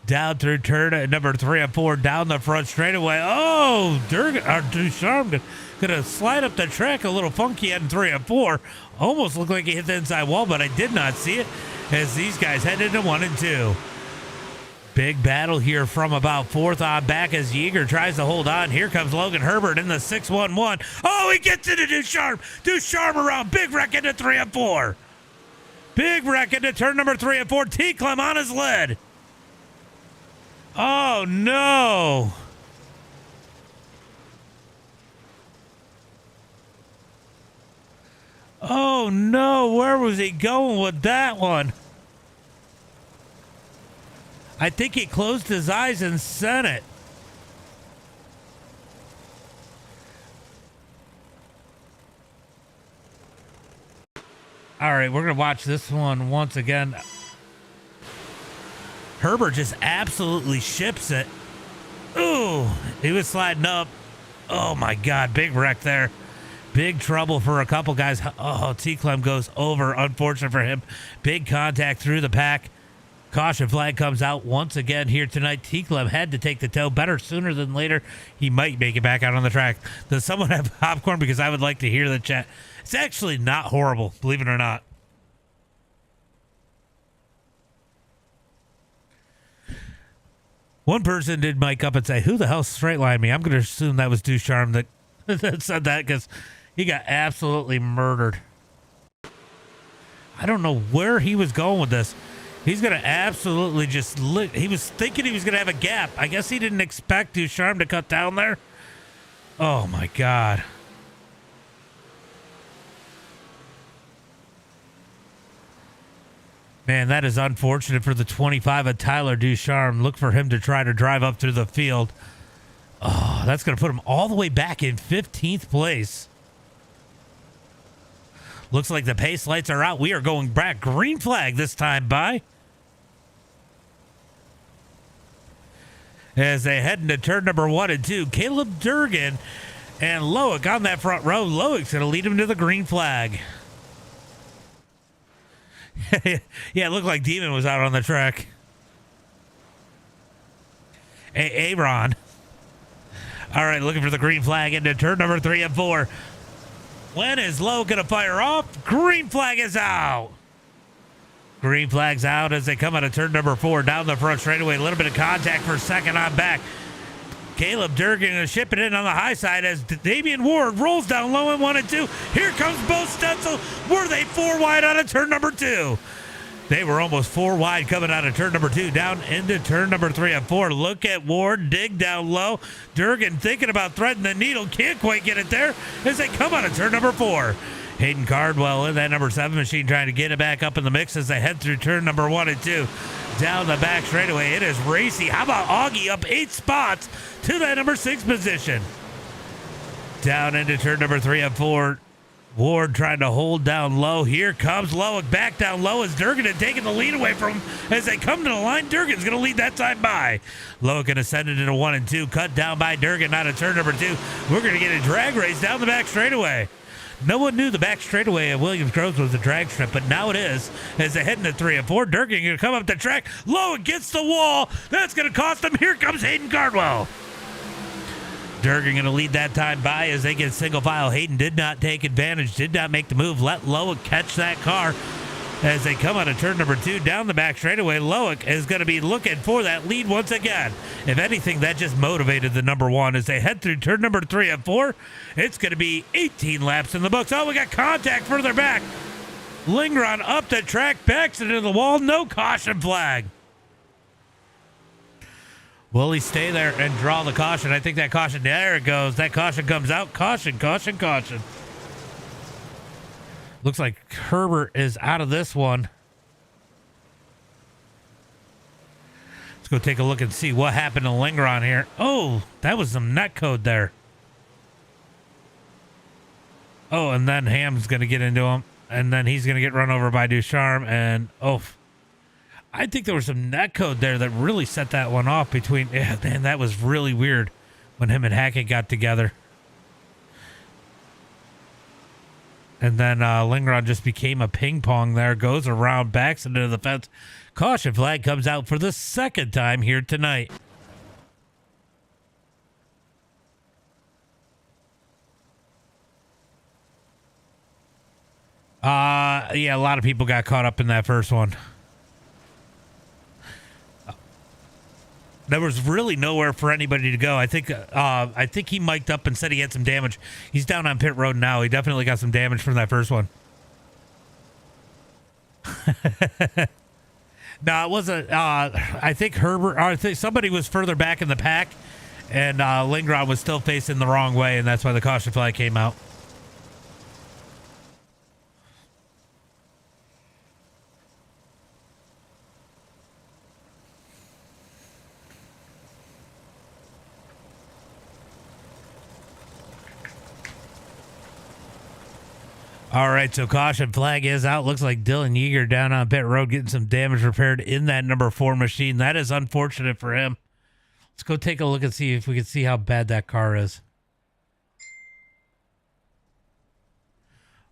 Down through turn number 3 and 4, down the front straightaway. Oh, Ducharme going to slide up the track a little funky in 3 and 4. Almost looked like he hit the inside wall, but I did not see it as these guys head into 1 and 2. Big battle here from about 4th on back as Yeager tries to hold on. Here comes Logan Herbert in the 6-1-1. Oh, he gets into Ducharme. Ducharme around. Big wreck into 3 and 4. Big wreck into turn number 3 and 4. T-Clem on his lead. Oh, no. Oh, no. Where was he going with that one? I think he closed his eyes and sent it. All right, we're going to watch this one once again. Herbert just absolutely ships it. Ooh, he was sliding up. Oh, my God, big wreck there. Big trouble for a couple guys. Oh, T-Clem goes over. Unfortunate for him. Big contact through the pack. Caution flag comes out once again here tonight. T-Clem had to take the tow. Better sooner than later. He might make it back out on the track. Does someone have popcorn? Because I would like to hear the chat. It's actually not horrible, believe it or not. One person did mic up and say, who the hell straight lined me? I'm going to assume that was Ducharme that, that said that because he got absolutely murdered. I don't know where he was going with this. He's going to absolutely just he was thinking he was going to have a gap. I guess he didn't expect Ducharme to cut down there. Oh, my God. Man, that is unfortunate for the 25 of Tyler Ducharme. Look for him to try to drive up through the field. Oh, that's going to put him all the way back in 15th place. Looks like the pace lights are out. We are going back. Green flag this time by. As they head into turn number 1 and 2, Caleb Durgan and Loic on that front row. Loic's going to lead him to the green flag. Yeah, it looked like Demon was out on the track. Aaron. All right, looking for the green flag into turn number 3 and 4. When is Lowe going to fire off? Green flag is out. Green flag's out as they come out of turn number 4 down the front straightaway. A little bit of contact for second on back. Caleb Durgan going to ship it in on the high side as Damian Ward rolls down low in 1 and 2. Here comes Bo Stetzel. Were they 4 wide out of turn number 2? They were almost 4 wide coming out of turn number 2 down into turn number 3 and 4. Look at Ward dig down low. Durgan thinking about threading the needle. Can't quite get it there as they come out of turn number 4. Hayden Cardwell in that number 7 machine trying to get it back up in the mix as they head through turn number 1 and 2. Down the back straightaway, it is racy. How about Augie up 8 spots to that number 6 position? Down into turn number 3 and 4. Ward trying to hold down low. Here comes Loic back down low as Durgan had taken the lead away from him. As they come to the line, Durgan's going to lead that time by. Loic going to send it into 1 and 2. Cut down by Durgan out of turn number 2. We're going to get a drag race down the back straightaway. No one knew the back straightaway at Williams Grove was a drag strip, but now it is. As they head into 3 and 4, Durgan going to come up the track. Loic gets the wall. That's going to cost them. Here comes Hayden Cardwell. Durgan going to lead that time by as they get single file. Hayden did not take advantage, did not make the move. Let Loic catch that car as they come out of turn number 2 down the back straightaway. Loic is going to be looking for that lead once again. If anything, that just motivated the number 1 as they head through turn number 3 and 4. It's going to be 18 laps in the books. Oh, we got contact further back. Lingron up the track, backs it into the wall. No caution flag. Will he stay there and draw the caution? I think that caution, there it goes. That caution comes out. Caution, caution, caution. Looks like Herbert is out of this one. Let's go take a look and see what happened to Lingron here. Oh, that was some net code there. Oh, and then Ham's going to get into him. And then he's going to get run over by Ducharme. And, oh, I think there was some net code there that really set that one off between. Yeah, man, that was really weird when him and Hackett got together. And then Lingron just became a ping pong there, goes around, backs into the fence. Caution flag comes out for the second time here tonight. Yeah, a lot of people got caught up in that first one. There was really nowhere for anybody to go. I think he mic'd up and said he had some damage. He's down on pit road now. He definitely got some damage from that first one. No, it wasn't. I think Herbert. I think somebody was further back in the pack, and Lingron was still facing the wrong way, and that's why the caution flag came out. All right, so caution flag is out. Looks like Dylan Yeager down on pit road getting some damage repaired in that number 4 machine. That is unfortunate for him. Let's go take a look and see if we can see how bad that car is.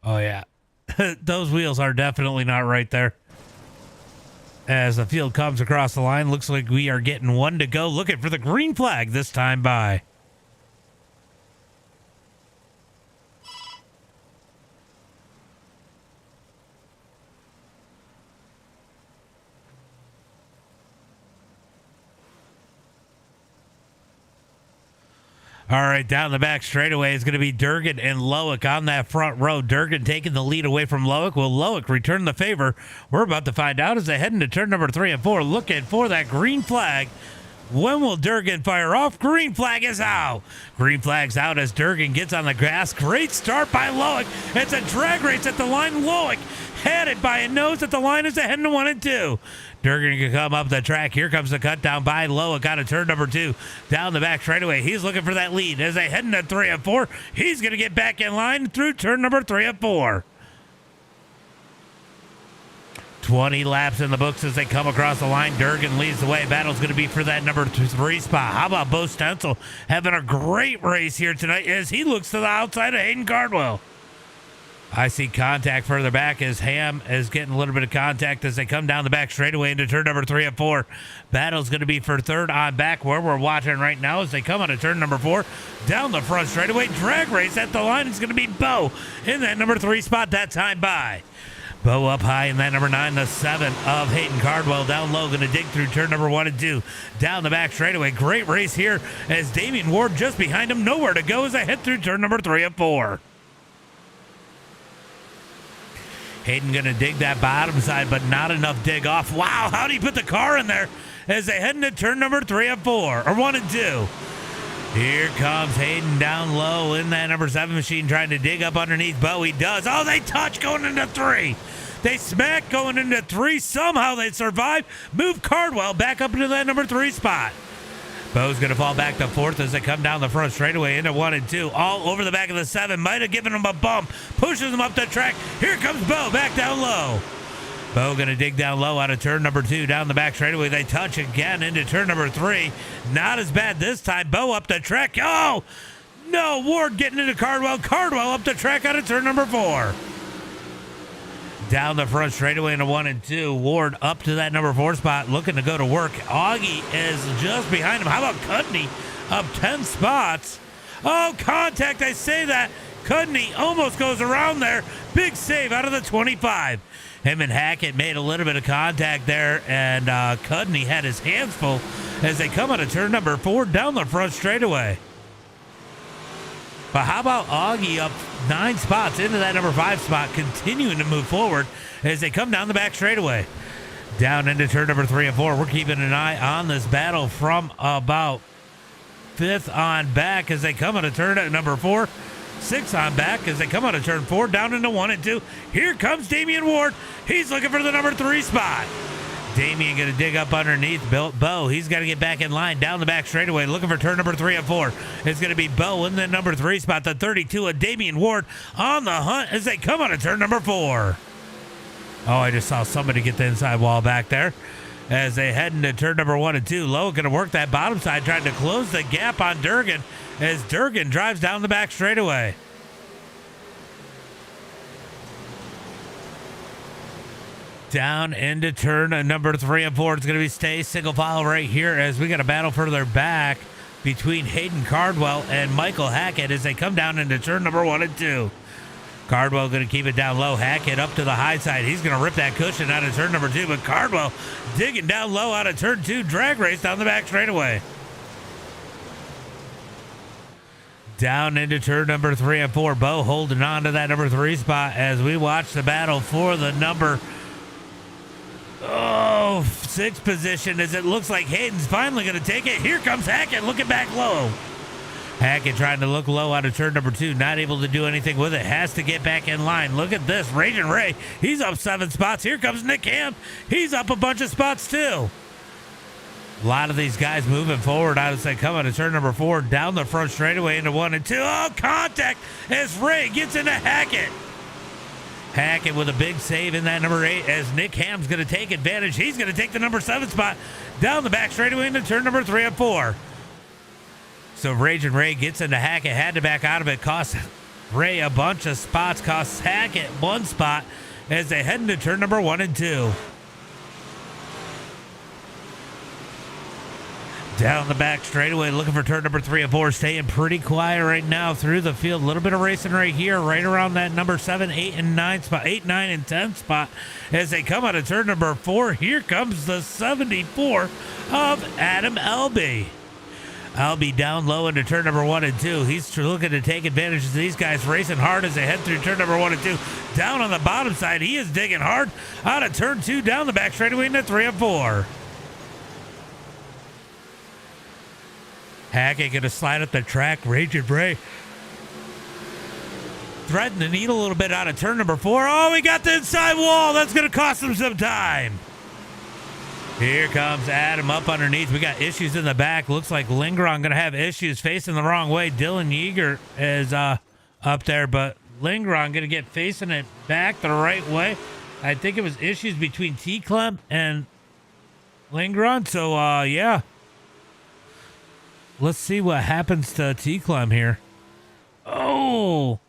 Oh, yeah. Those wheels are definitely not right there. As the field comes across the line, looks like we are getting 1 to go. Looking for the green flag this time by. All right, down the back straightaway is going to be Durgan and Loic on that front row. Durgan taking the lead away from Loic. Will Loic return the favor? We're about to find out as they head into turn number 3 and 4, looking for that green flag. When will Durgan fire off? Green flag is out. Green flag's out as Durgan gets on the grass. Great start by Loic. It's a drag race at the line. Loic had it by a nose at the line as they head into 1 and 2. Durgan can come up the track. Here comes the cut down by Loic out of turn number 2. Down the back straightaway. He's looking for that lead. As they head into 3 and 4, he's going to get back in line through turn number 3 and 4. 20 laps in the books as they come across the line. Durgan leads the way. Battle's going to be for that number 3 spot. How about Bo Stencil having a great race here tonight as he looks to the outside of Hayden Cardwell. I see contact further back as Ham is getting a little bit of contact as they come down the back straightaway into turn number 3 and 4. Battle's going to be for third on back where we're watching right now as they come out of turn number 4. Down the front straightaway. Drag race at the line is going to be Bo in that number 3 spot that time by. Bo up high in that number 9, the 7 of Hayden Cardwell. Down low, going to dig through turn number 1 and 2. Down the back straightaway. Great race here as Damian Ward just behind him. Nowhere to go as they head through turn number 3 and 4. Hayden going to dig that bottom side, but not enough dig off. Wow, how do you put the car in there as they head into turn number 3 and 4, or 1 and 2? Here comes Hayden down low in that number 7 machine trying to dig up underneath Bo. He does. Oh, they touch going into 3. They smack going into 3. Somehow they survive. Move Cardwell back up into that number 3 spot. Bo's going to fall back to 4th as they come down the front straightaway into 1 and 2. All over the back of the 7. Might have given him a bump. Pushes him up the track. Here comes Bo back down low. Bo going to dig down low out of turn number 2. Down the back straightaway. They touch again into turn number 3. Not as bad this time. Bo up the track. Oh, no. Ward getting into Cardwell. Cardwell up the track out of turn number 4. Down the front straightaway into 1 and 2. Ward up to that number 4 spot, looking to go to work. Augie is just behind him. How about Cudney up 10 spots? Oh, contact, I say that. Cudney almost goes around there. Big save out of the 25. Him and Hackett made a little bit of contact there, and Cudney had his hands full as they come out of turn number 4 down the front straightaway. But how about Augie up 9 spots into that number 5 spot, continuing to move forward as they come down the back straightaway. Down into turn number 3 and 4. We're keeping an eye on this battle from about 5th on back as they come out of turn at number 4. 6 on back as they come out of turn 4, down into 1 and 2. Here comes Damian Ward. He's looking for the number 3 spot. Damian going to dig up underneath Bo. He's got to get back in line down the back straightaway, looking for turn number 3 and 4. It's going to be Bo in the number 3 spot, the 32 of Damian Ward on the hunt as they come out of turn number 4. Oh, I just saw somebody get the inside wall back there as they head into turn number 1 and 2. Lowe going to work that bottom side, trying to close the gap on Durgan as Durgan drives down the back straightaway. Down into turn number 3 and 4. It's going to be stay single file right here as we got a battle further back between Hayden Cardwell and Michael Hackett as they come down into turn number 1 and 2. Cardwell going to keep it down low. Hackett up to the high side. He's going to rip that cushion out of turn number 2, but Cardwell digging down low out of turn 2. Drag race down the back straightaway. Down into turn number 3 and 4. Bo holding on to that number 3 spot as we watch the battle for the number 6 position as it looks like Hayden's finally going to take it. Here comes Hackett looking back low. Hackett trying to look low out of turn number 2. Not able to do anything with it. Has to get back in line. Look at this. Raging Ray. He's up 7 spots. Here comes Nick Ham. He's up a bunch of spots too. A lot of these guys moving forward as they come out of turn number 4. Down the front straightaway into 1 and 2. Oh, contact as Ray gets into Hackett. Hackett with a big save in that number 8 as Nick Ham's going to take advantage. He's going to take the number 7 spot down the back straightaway into turn number 3 and 4. So Raging Ray gets into Hackett, had to back out of it, cost Ray a bunch of spots, costs Hackett 1 spot as they head into turn number 1 and 2. Down the back straightaway, looking for turn number 3 and 4. Staying pretty quiet right now through the field. A little bit of racing right here, right around that number 7, 8, and 9 spot. 8, 9, and 10 spot as they come out of turn number 4. Here comes the 74 of Adam Elby. I'll be down low into turn number 1 and 2. He's looking to take advantage of these guys racing hard as they head through turn number 1 and 2. Down on the bottom side, he is digging hard out of turn 2 down the back straightaway into 3 and 4. Hackett going to slide up the track. Rage and Bray threading the needle a little bit out of turn number 4. Oh, we got the inside wall. That's going to cost him some time. Here comes Adam up underneath. We got issues in the back. Looks like Lingron going to have issues facing the wrong way. Dylan Yeager is up there, but Lingron going to get facing it back the right way. I think it was issues between T-Clem and Lingron. So, yeah. Let's see what happens to T-Clem here. Oh!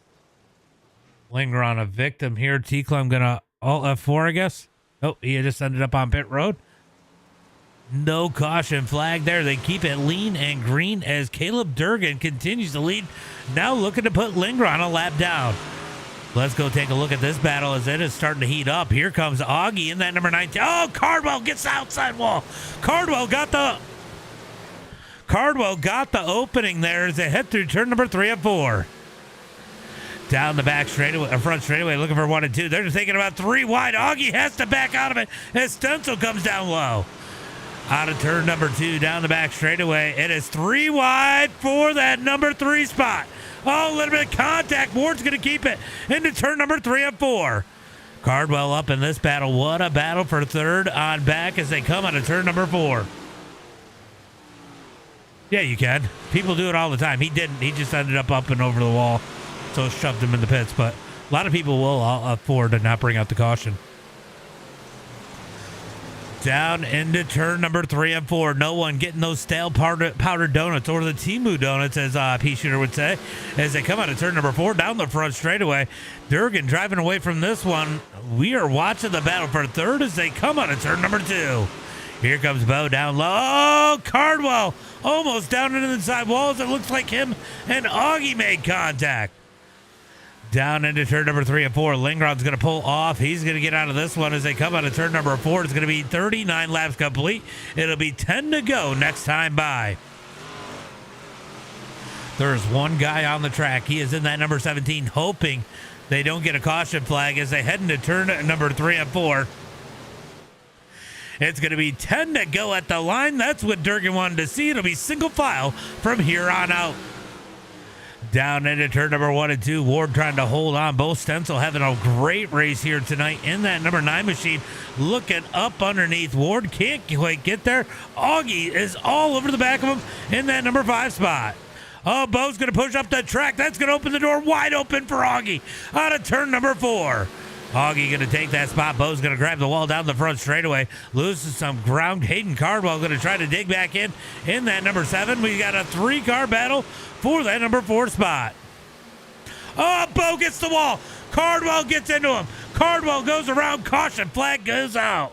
Lingron a victim here. T-Clem going to alt F4, I guess. Oh, he just ended up on pit road. No caution flag there. They keep it lean and green as Caleb Durgan continues to lead. Now looking to put Lingron a lap down. Let's go take a look at this battle as it is starting to heat up. Here comes Augie in that number 19. Oh, Cardwell gets the outside wall. Cardwell got the opening there as they head through turn number 3 and 4. Down the back straightaway, front straightaway, looking for 1 and 2. They're just thinking about 3 wide. Augie has to back out of it as Stencil comes down low. Out of turn number 2, down the back straightaway. It is 3 wide for that number 3 spot. Oh, a little bit of contact. Ward's going to keep it into turn number 3 and 4. Cardwell up in this battle. What a battle for third on back as they come out of turn number 4. Yeah, you can. People do it all the time. He didn't. He just ended up and over the wall. So it shoved him in the pits. But a lot of people will afford to not bring out the caution. Down into turn number 3 and 4. No one getting those stale powdered donuts, or the Timu donuts, as P Shooter would say, as they come out of turn number 4 down the front straightaway. Durgan driving away from this one. We are watching the battle for third as they come out of turn number 2. Here comes Bo down low. Oh, Cardwell almost down into the inside walls. It looks like him and Augie made contact. Down into turn number 3 and 4. Lingron's going to pull off. He's going to get out of this one as they come out of turn number 4. It's going to be 39 laps complete. It'll be 10 to go next time by. There's one guy on the track. He is in that number 17, hoping they don't get a caution flag as they head into turn number 3 and 4. It's going to be 10 to go at the line. That's what Durgan wanted to see. It'll be single file from here on out. Down into turn number 1 and 2. Ward trying to hold on. Bo Stencil having a great race here tonight in that number 9 machine. Looking up underneath. Ward can't quite get there. Augie is all over the back of him in that number 5 spot. Oh, Bo's going to push up the track. That's going to open the door wide open for Augie out of turn number 4. Augie going to take that spot. Bo's going to grab the wall down the front straightaway. Loses some ground. Hayden Cardwell going to try to dig back in that number 7. We got a 3-car battle for that number 4 spot. Oh, Bo gets the wall. Cardwell gets into him. Cardwell goes around. Caution flag goes out.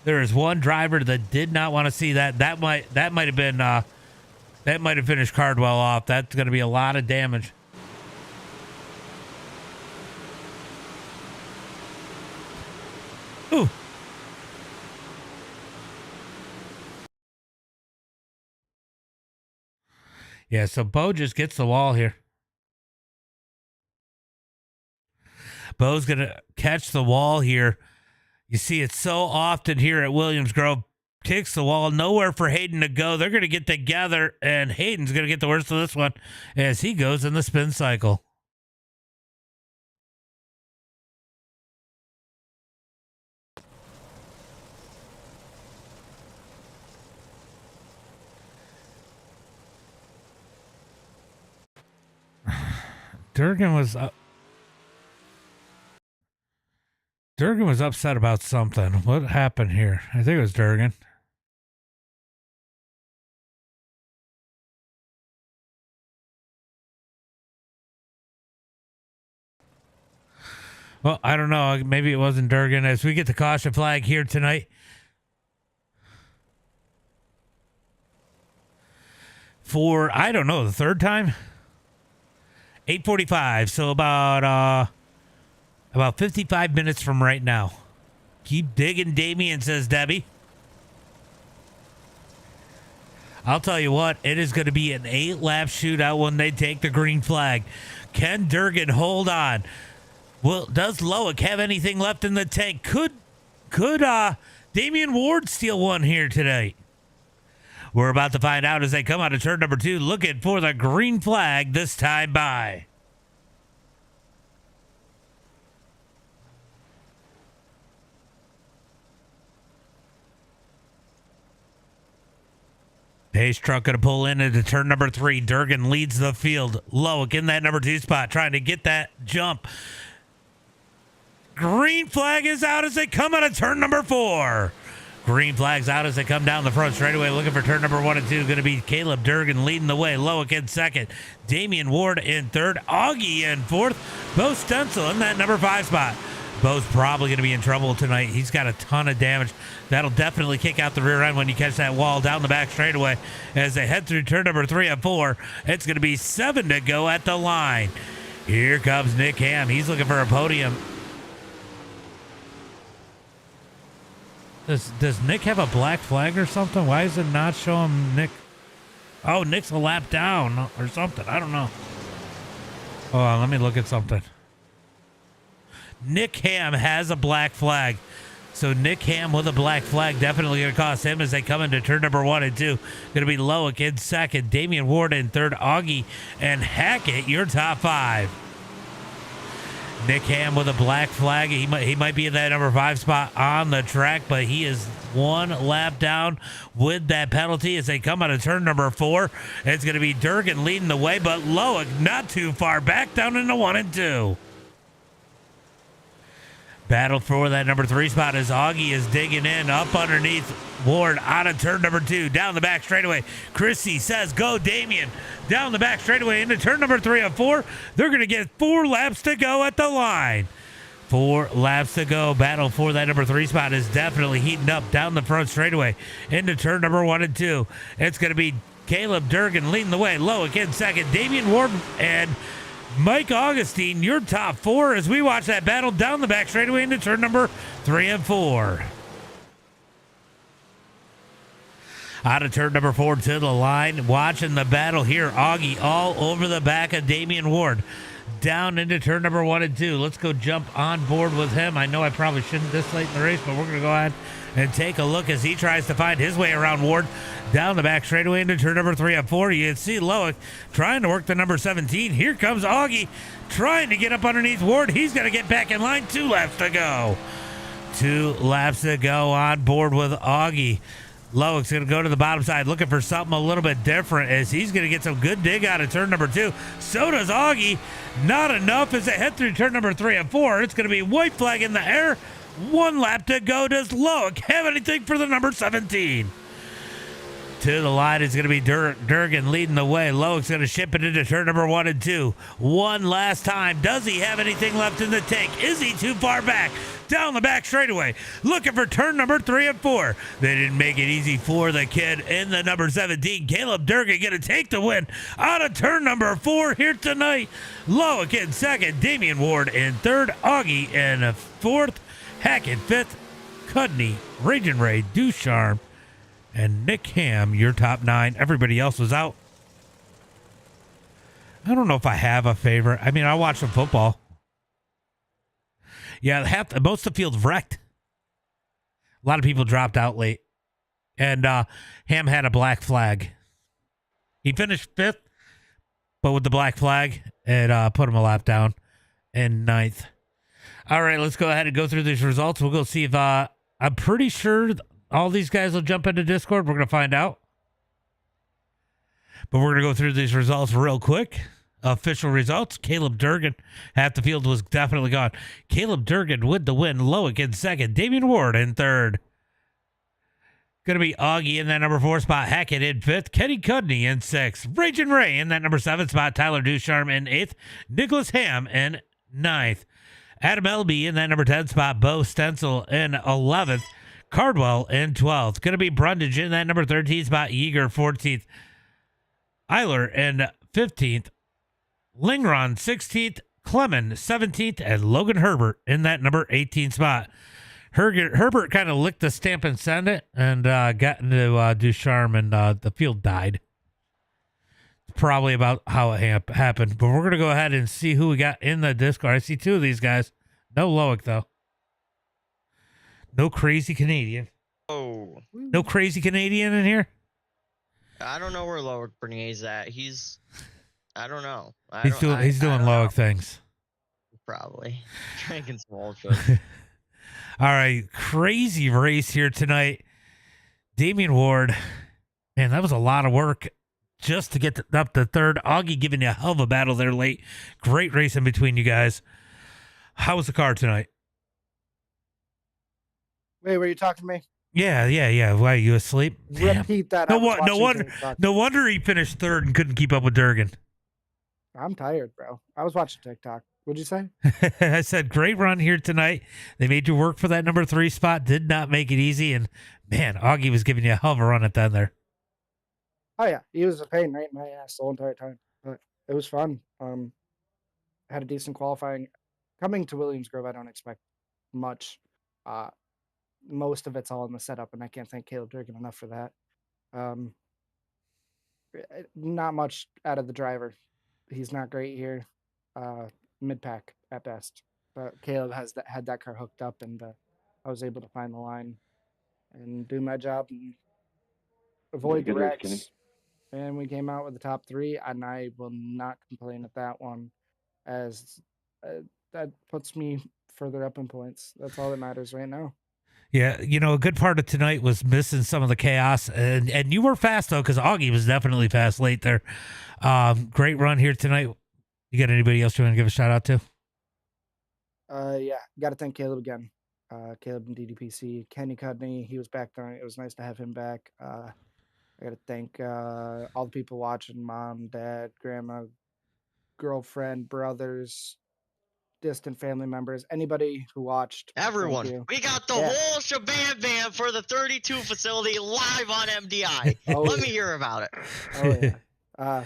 There is one driver that did not want to see that. That might have been that might have finished Cardwell off. That's going to be a lot of damage. Ooh. Yeah, so Bo just gets the wall here. Bo's going to catch the wall here. You see it so often here at Williams Grove. Kicks the wall. Nowhere for Hayden to go. They're going to get together, and Hayden's going to get the worst of this one as he goes in the spin cycle. Durgan was upset about something. What happened here? I think it was Durgan. Well, I don't know. Maybe it wasn't Durgan as we get the caution flag here tonight. For, I don't know, the third time? 8:45, so about 55 minutes from right now. Keep digging, Damien, says Debbie. I'll tell you what, it is going to be an 8-lap shootout when they take the green flag. Can Durgan hold on? Well, does Loic have anything left in the tank? Could Damian Ward steal one here today? We're about to find out as they come out of turn number 2, looking for the green flag this time by. Pace truck going to pull in into turn number 3. Durgan leads the field. Loic in that number 2 spot, trying to get that jump. Green flag is out as they come out of turn number 4. Green flag's out as they come down the front straightaway, looking for turn number 1 and 2. Going to be Caleb Durgan leading the way. Loic in second. Damian Ward in third. Augie in fourth. Bo Stencil in that number 5 spot. Bo's probably going to be in trouble tonight. He's got a ton of damage. That'll definitely kick out the rear end when you catch that wall down the back straightaway. As they head through turn number 3 and 4, it's going to be 7 to go at the line. Here comes Nick Ham. He's looking for a podium. Does Nick have a black flag or something? Why is it not showing Nick? Oh, Nick's a lap down or something. I don't know. Hold on, let me look at something. Nick Ham has a black flag. So Nick Ham with a black flag definitely going to cost him as they come into turn number 1 and 2. Going to be Loic in second. Damian Ward in third. Augie and Hackett, your top 5. Nick Ham with a black flag. He might be in that number 5 spot on the track, but he is 1 lap down with that penalty as they come out of turn number 4. It's going to be Durgan leading the way, but Loic not too far back down into 1 and 2. Battle for that number 3 spot as Augie is digging in up underneath Ward out of turn number 2. Down the back straightaway. Chrissy says, go Damian. Down the back straightaway into turn number 3 of 4. They're going to get 4 laps to go at the line. 4 laps to go. Battle for that number 3 spot is definitely heating up down the front straightaway into turn number 1 and 2. It's going to be Caleb Durgan leading the way. Loic in second. Damian Ward and Mike Augustine, your top 4 as we watch that battle down the back straightaway into turn number 3 and 4. Out of turn number 4 to the line. Watching the battle here. Augie all over the back of Damian Ward. Down into turn number 1 and 2. Let's go jump on board with him. I know I probably shouldn't this late in the race, but we're going to go ahead and take a look as he tries to find his way around Ward. Down the back straightaway into turn number 3 and 4. You can see Loic trying to work the number 17. Here comes Augie trying to get up underneath Ward. He's going to get back in line. 2 laps to go. 2 laps to go on board with Augie. Loic's going to go to the bottom side looking for something a little bit different as he's going to get some good dig out of turn number 2. So does Augie. Not enough as they head through turn number 3 and 4. It's going to be white flag in the air. 1 lap to go. Does Loic have anything for the number 17? To the line is going to be Durgan leading the way. Loic's going to ship it into turn number 1 and 2. One last time. Does he have anything left in the tank? Is he too far back? Down the back straightaway. Looking for turn number 3 and 4. They didn't make it easy for the kid in the number 17. Caleb Durgan going to take the win out of turn number 4 here tonight. Loic in second. Damian Ward in third. Augie in fourth. Hackett fifth. Cudney, Raging Ray, Ducharme, and Nick Ham, your top 9. Everybody else was out. I don't know if I have a favorite. I mean, I watch some football. Yeah, most of the field's wrecked. A lot of people dropped out late. And Ham had a black flag. He finished 5th, but with the black flag, it put him a lap down in 9th. All right, let's go ahead and go through these results. We'll go see if I'm pretty sure all these guys will jump into Discord. We're going to find out. But we're going to go through these results real quick. Official results. Caleb Durgan. Half the field was definitely gone. Caleb Durgan with the win. Loic in second. Damian Ward in third. Going to be Augie in that number 4 spot. Hackett in 5th. Kenny Cudney in 6th. Raging Ray in that number 7 spot. Tyler Ducharme in 8th. Nicholas Ham in 9th. Adam Elby in that number 10 spot. Bo Stencil in 11th. Cardwell in 12th. Going to be Brundage in that number 13 spot. Yeager 14th. Eiler in 15th. Lingron 16th. Clement 17th. And Logan Herbert in that number 18 spot. Herbert kind of licked the stamp and sent it, and got into Ducharme, and the field died. Probably about how it happened. But we're gonna go ahead and see who we got in the Discord. I see two of these guys. No Loic though. No crazy Canadian. Oh, No crazy Canadian in here. I don't know where Loic Bernier's at. I don't know. He's doing Loic things. Probably drinking some ultras. All right, crazy race here tonight. Damian Ward, man, that was a lot of work just to get up to third. Augie giving you a hell of a battle there late. Great race in between you guys. How was the car tonight? Wait, were you talking to me? Yeah. Why, you asleep? Repeat that. No wonder he finished third and couldn't keep up with Durgan. I'm tired, bro. I was watching TikTok. What'd you say? I said, great run here tonight. They made you work for that number 3 spot. Did not make it easy. And, man, Augie was giving you a hell of a run at the end there. Oh, yeah. He was a pain right in my ass the whole entire time. But it was fun. Had a decent qualifying. Coming to Williams Grove, I don't expect much. Most of it's all in the setup, and I can't thank Caleb Durgan enough for that. Not much out of the driver. He's not great here. Mid-pack at best. But Caleb had that car hooked up, and I was able to find the line and do my job and avoid the wrecks. And we came out with the top 3, and I will not complain at that one, as that puts me further up in points. That's all that matters right now. Yeah, a good part of tonight was missing some of the chaos, and you were fast though, because Augie was definitely fast late there. Great run here tonight. You got anybody else you want to give a shout out to? Yeah, got to thank Caleb again. Caleb and DDPC, Kenny Cudney, he was back there. It was nice to have him back. I got to thank all the people watching: mom, dad, grandma, girlfriend, brothers, distant family members, anybody who watched. Everyone. We got the whole shabam bam for the 32 facility live on MDI. Let me hear about it. Oh, yeah.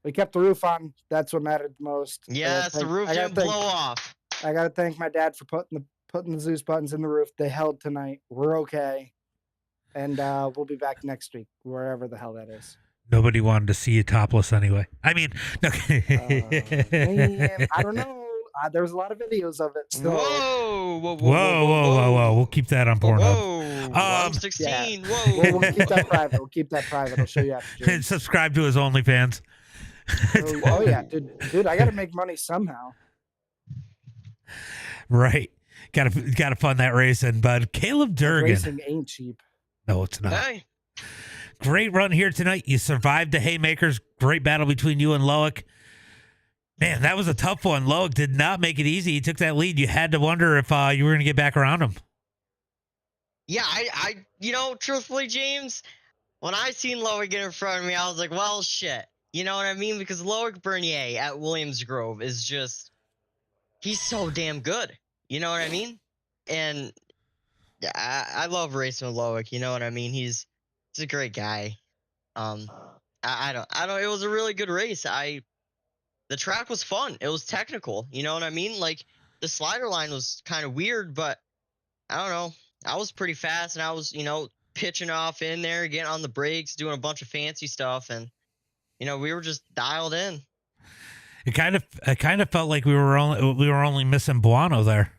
We kept the roof on. That's what mattered the most. Yes, the roof didn't blow off. I got to thank my dad for putting the Zeus buttons in the roof. They held tonight. We're okay. And we'll be back next week, wherever the hell that is. Nobody wanted to see you topless anyway. I mean, no. Man, I don't know. There was a lot of videos of it. So. Whoa. We'll keep that on Pornhub. Whoa, 16. Yeah. Whoa. We'll keep that private. I'll show you after. And subscribe to his OnlyFans. Oh yeah, dude, I gotta make money somehow. Right, gotta fund that racing. But Caleb Durgan, racing ain't cheap. No, it's not. Hey. Great run here tonight. You survived the haymakers. Great battle between you and Loic. Man, that was a tough one. Loic did not make it easy. He took that lead. You had to wonder if you were gonna get back around him. Yeah, I truthfully, James, when I seen Loic get in front of me, I was like, well, shit. You know what I mean? Because Loic Bernier at Williams Grove is just, he's so damn good. You know what I mean? And I love racing with Loic. You know what I mean? He's a great guy. I don't. It was a really good race. The track was fun. It was technical. You know what I mean? Like the slider line was kind of weird, but I don't know. I was pretty fast, and I was pitching off in there, getting on the brakes, doing a bunch of fancy stuff, and we were just dialed in. It kind of felt like we were only missing Buono there.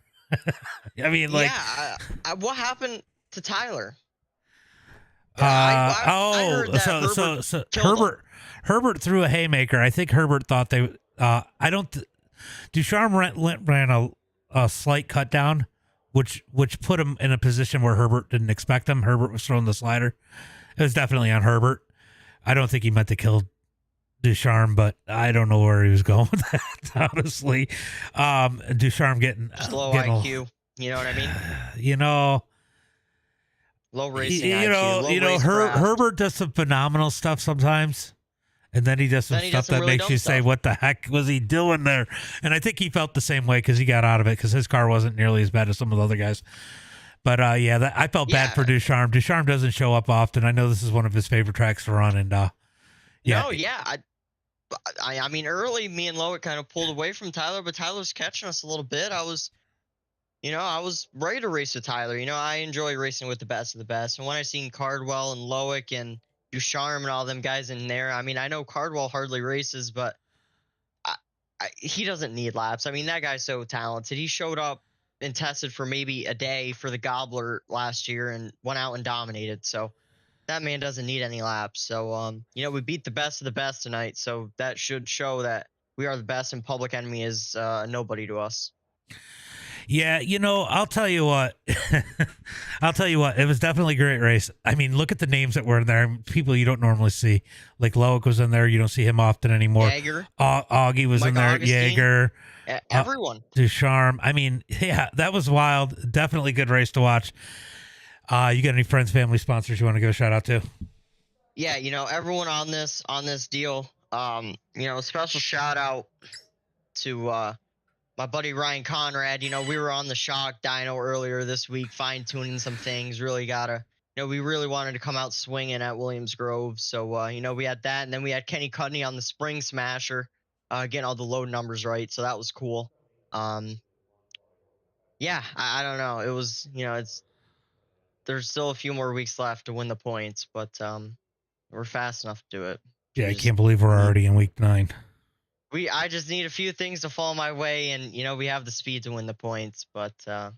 I mean, like, yeah. What happened to Tyler? Herbert threw a haymaker. I think Herbert thought they. Ducharme ran a slight cut down, which put him in a position where Herbert didn't expect him. Herbert was throwing the slider. It was definitely on Herbert. I don't think he meant to kill Ducharme, but I don't know where he was going with that, honestly. Ducharme getting low IQ. You know what I mean? Low racing IQ. Herbert does some phenomenal stuff sometimes, and then he does some stuff that makes you say, what the heck was he doing there? And I think he felt the same way because he got out of it because his car wasn't nearly as bad as some of the other guys. But I felt bad for Ducharme. Ducharme doesn't show up often. I know this is one of his favorite tracks to run, and I mean, early me and Loic kind of pulled away from Tyler, but Tyler's catching us a little bit. I was ready to race with Tyler. I enjoy racing with the best of the best. And when I seen Cardwell and Loic and Ducharme and all them guys in there, I mean, I know Cardwell hardly races, but he doesn't need laps. I mean, that guy's so talented. He showed up and tested for maybe a day for the Gobbler last year and went out and dominated. So that man doesn't need any laps. So, we beat the best of the best tonight. So that should show that we are the best, and Public Enemy is nobody to us. Yeah, I'll tell you what. It was definitely a great race. I mean, look at the names that were in there. People you don't normally see. Like Loic was in there. You don't see him often anymore. Jaeger. Augie was Mike in there. Augustine. Jaeger. Everyone. Ducharme. I mean, yeah, that was wild. Definitely a good race to watch. You got any friends, family, sponsors you want to give a shout out to? Yeah, everyone on this deal. Special shout out to my buddy Ryan Conrad. We were on the Shock dyno earlier this week, fine tuning some things. Really we really wanted to come out swinging at Williams Grove. So, we had that. And then we had Kenny Cudney on the Spring Smasher, getting all the load numbers right. So that was cool. Yeah, I don't know. It was, there's still a few more weeks left to win the points, but we're fast enough to do it. Yeah, I can't believe we're already in week 9. I just need a few things to fall my way, and we have the speed to win the points. But I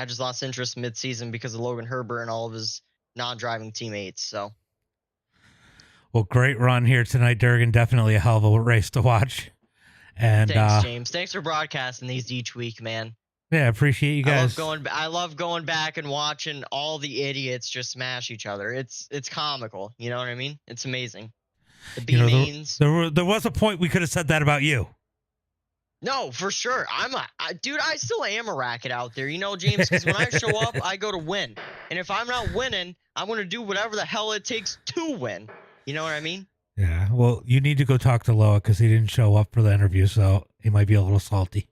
just lost interest mid-season because of Logan Herbert and all of his non-driving teammates. So, well, great run here tonight, Durgan. Definitely a hell of a race to watch. And thanks, James. Thanks for broadcasting these each week, man. Yeah, I appreciate you guys. I love going back and watching all the idiots just smash each other. It's comical. You know what I mean? It's amazing. The B-mains. There was a point we could have said that about you. No, for sure. Dude, I still am a racket out there, James, because when I show up, I go to win. And if I'm not winning, I'm going to do whatever the hell it takes to win. You know what I mean? Yeah. Well, you need to go talk to Loic because he didn't show up for the interview, so he might be a little salty.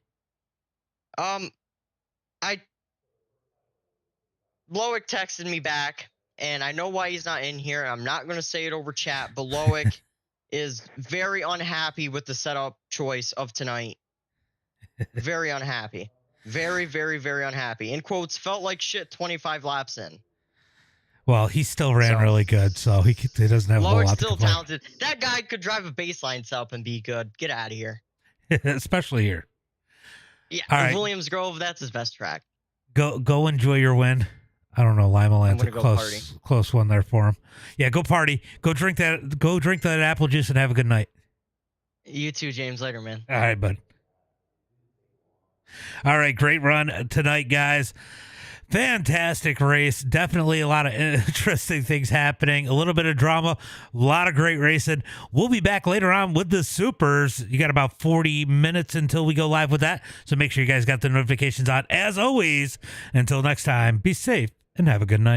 Loic texted me back, and I know why he's not in here. I'm not going to say it over chat, but Loic is very unhappy with the setup choice of tonight. Very unhappy. Very, very, very unhappy. In quotes, felt like shit 25 laps in. Well, he still ran really good, so he doesn't have a whole lot to still complain. Talented. That guy could drive a baseline setup and be good. Get out of here. Especially here. Yeah, right. Williams Grove, that's his best track. Go enjoy your win. I don't know, Lima Land's a close one there for him. Yeah, go party. Go drink that apple juice and have a good night. You too, James. Later, man. All right, bud. All right, great run tonight, guys. Fantastic race. Definitely a lot of interesting things happening. A little bit of drama. A lot of great racing. We'll be back later on with the Supers. You got about 40 minutes until we go live with that. So make sure you guys got the notifications on. As always, until next time, be safe and have a good night.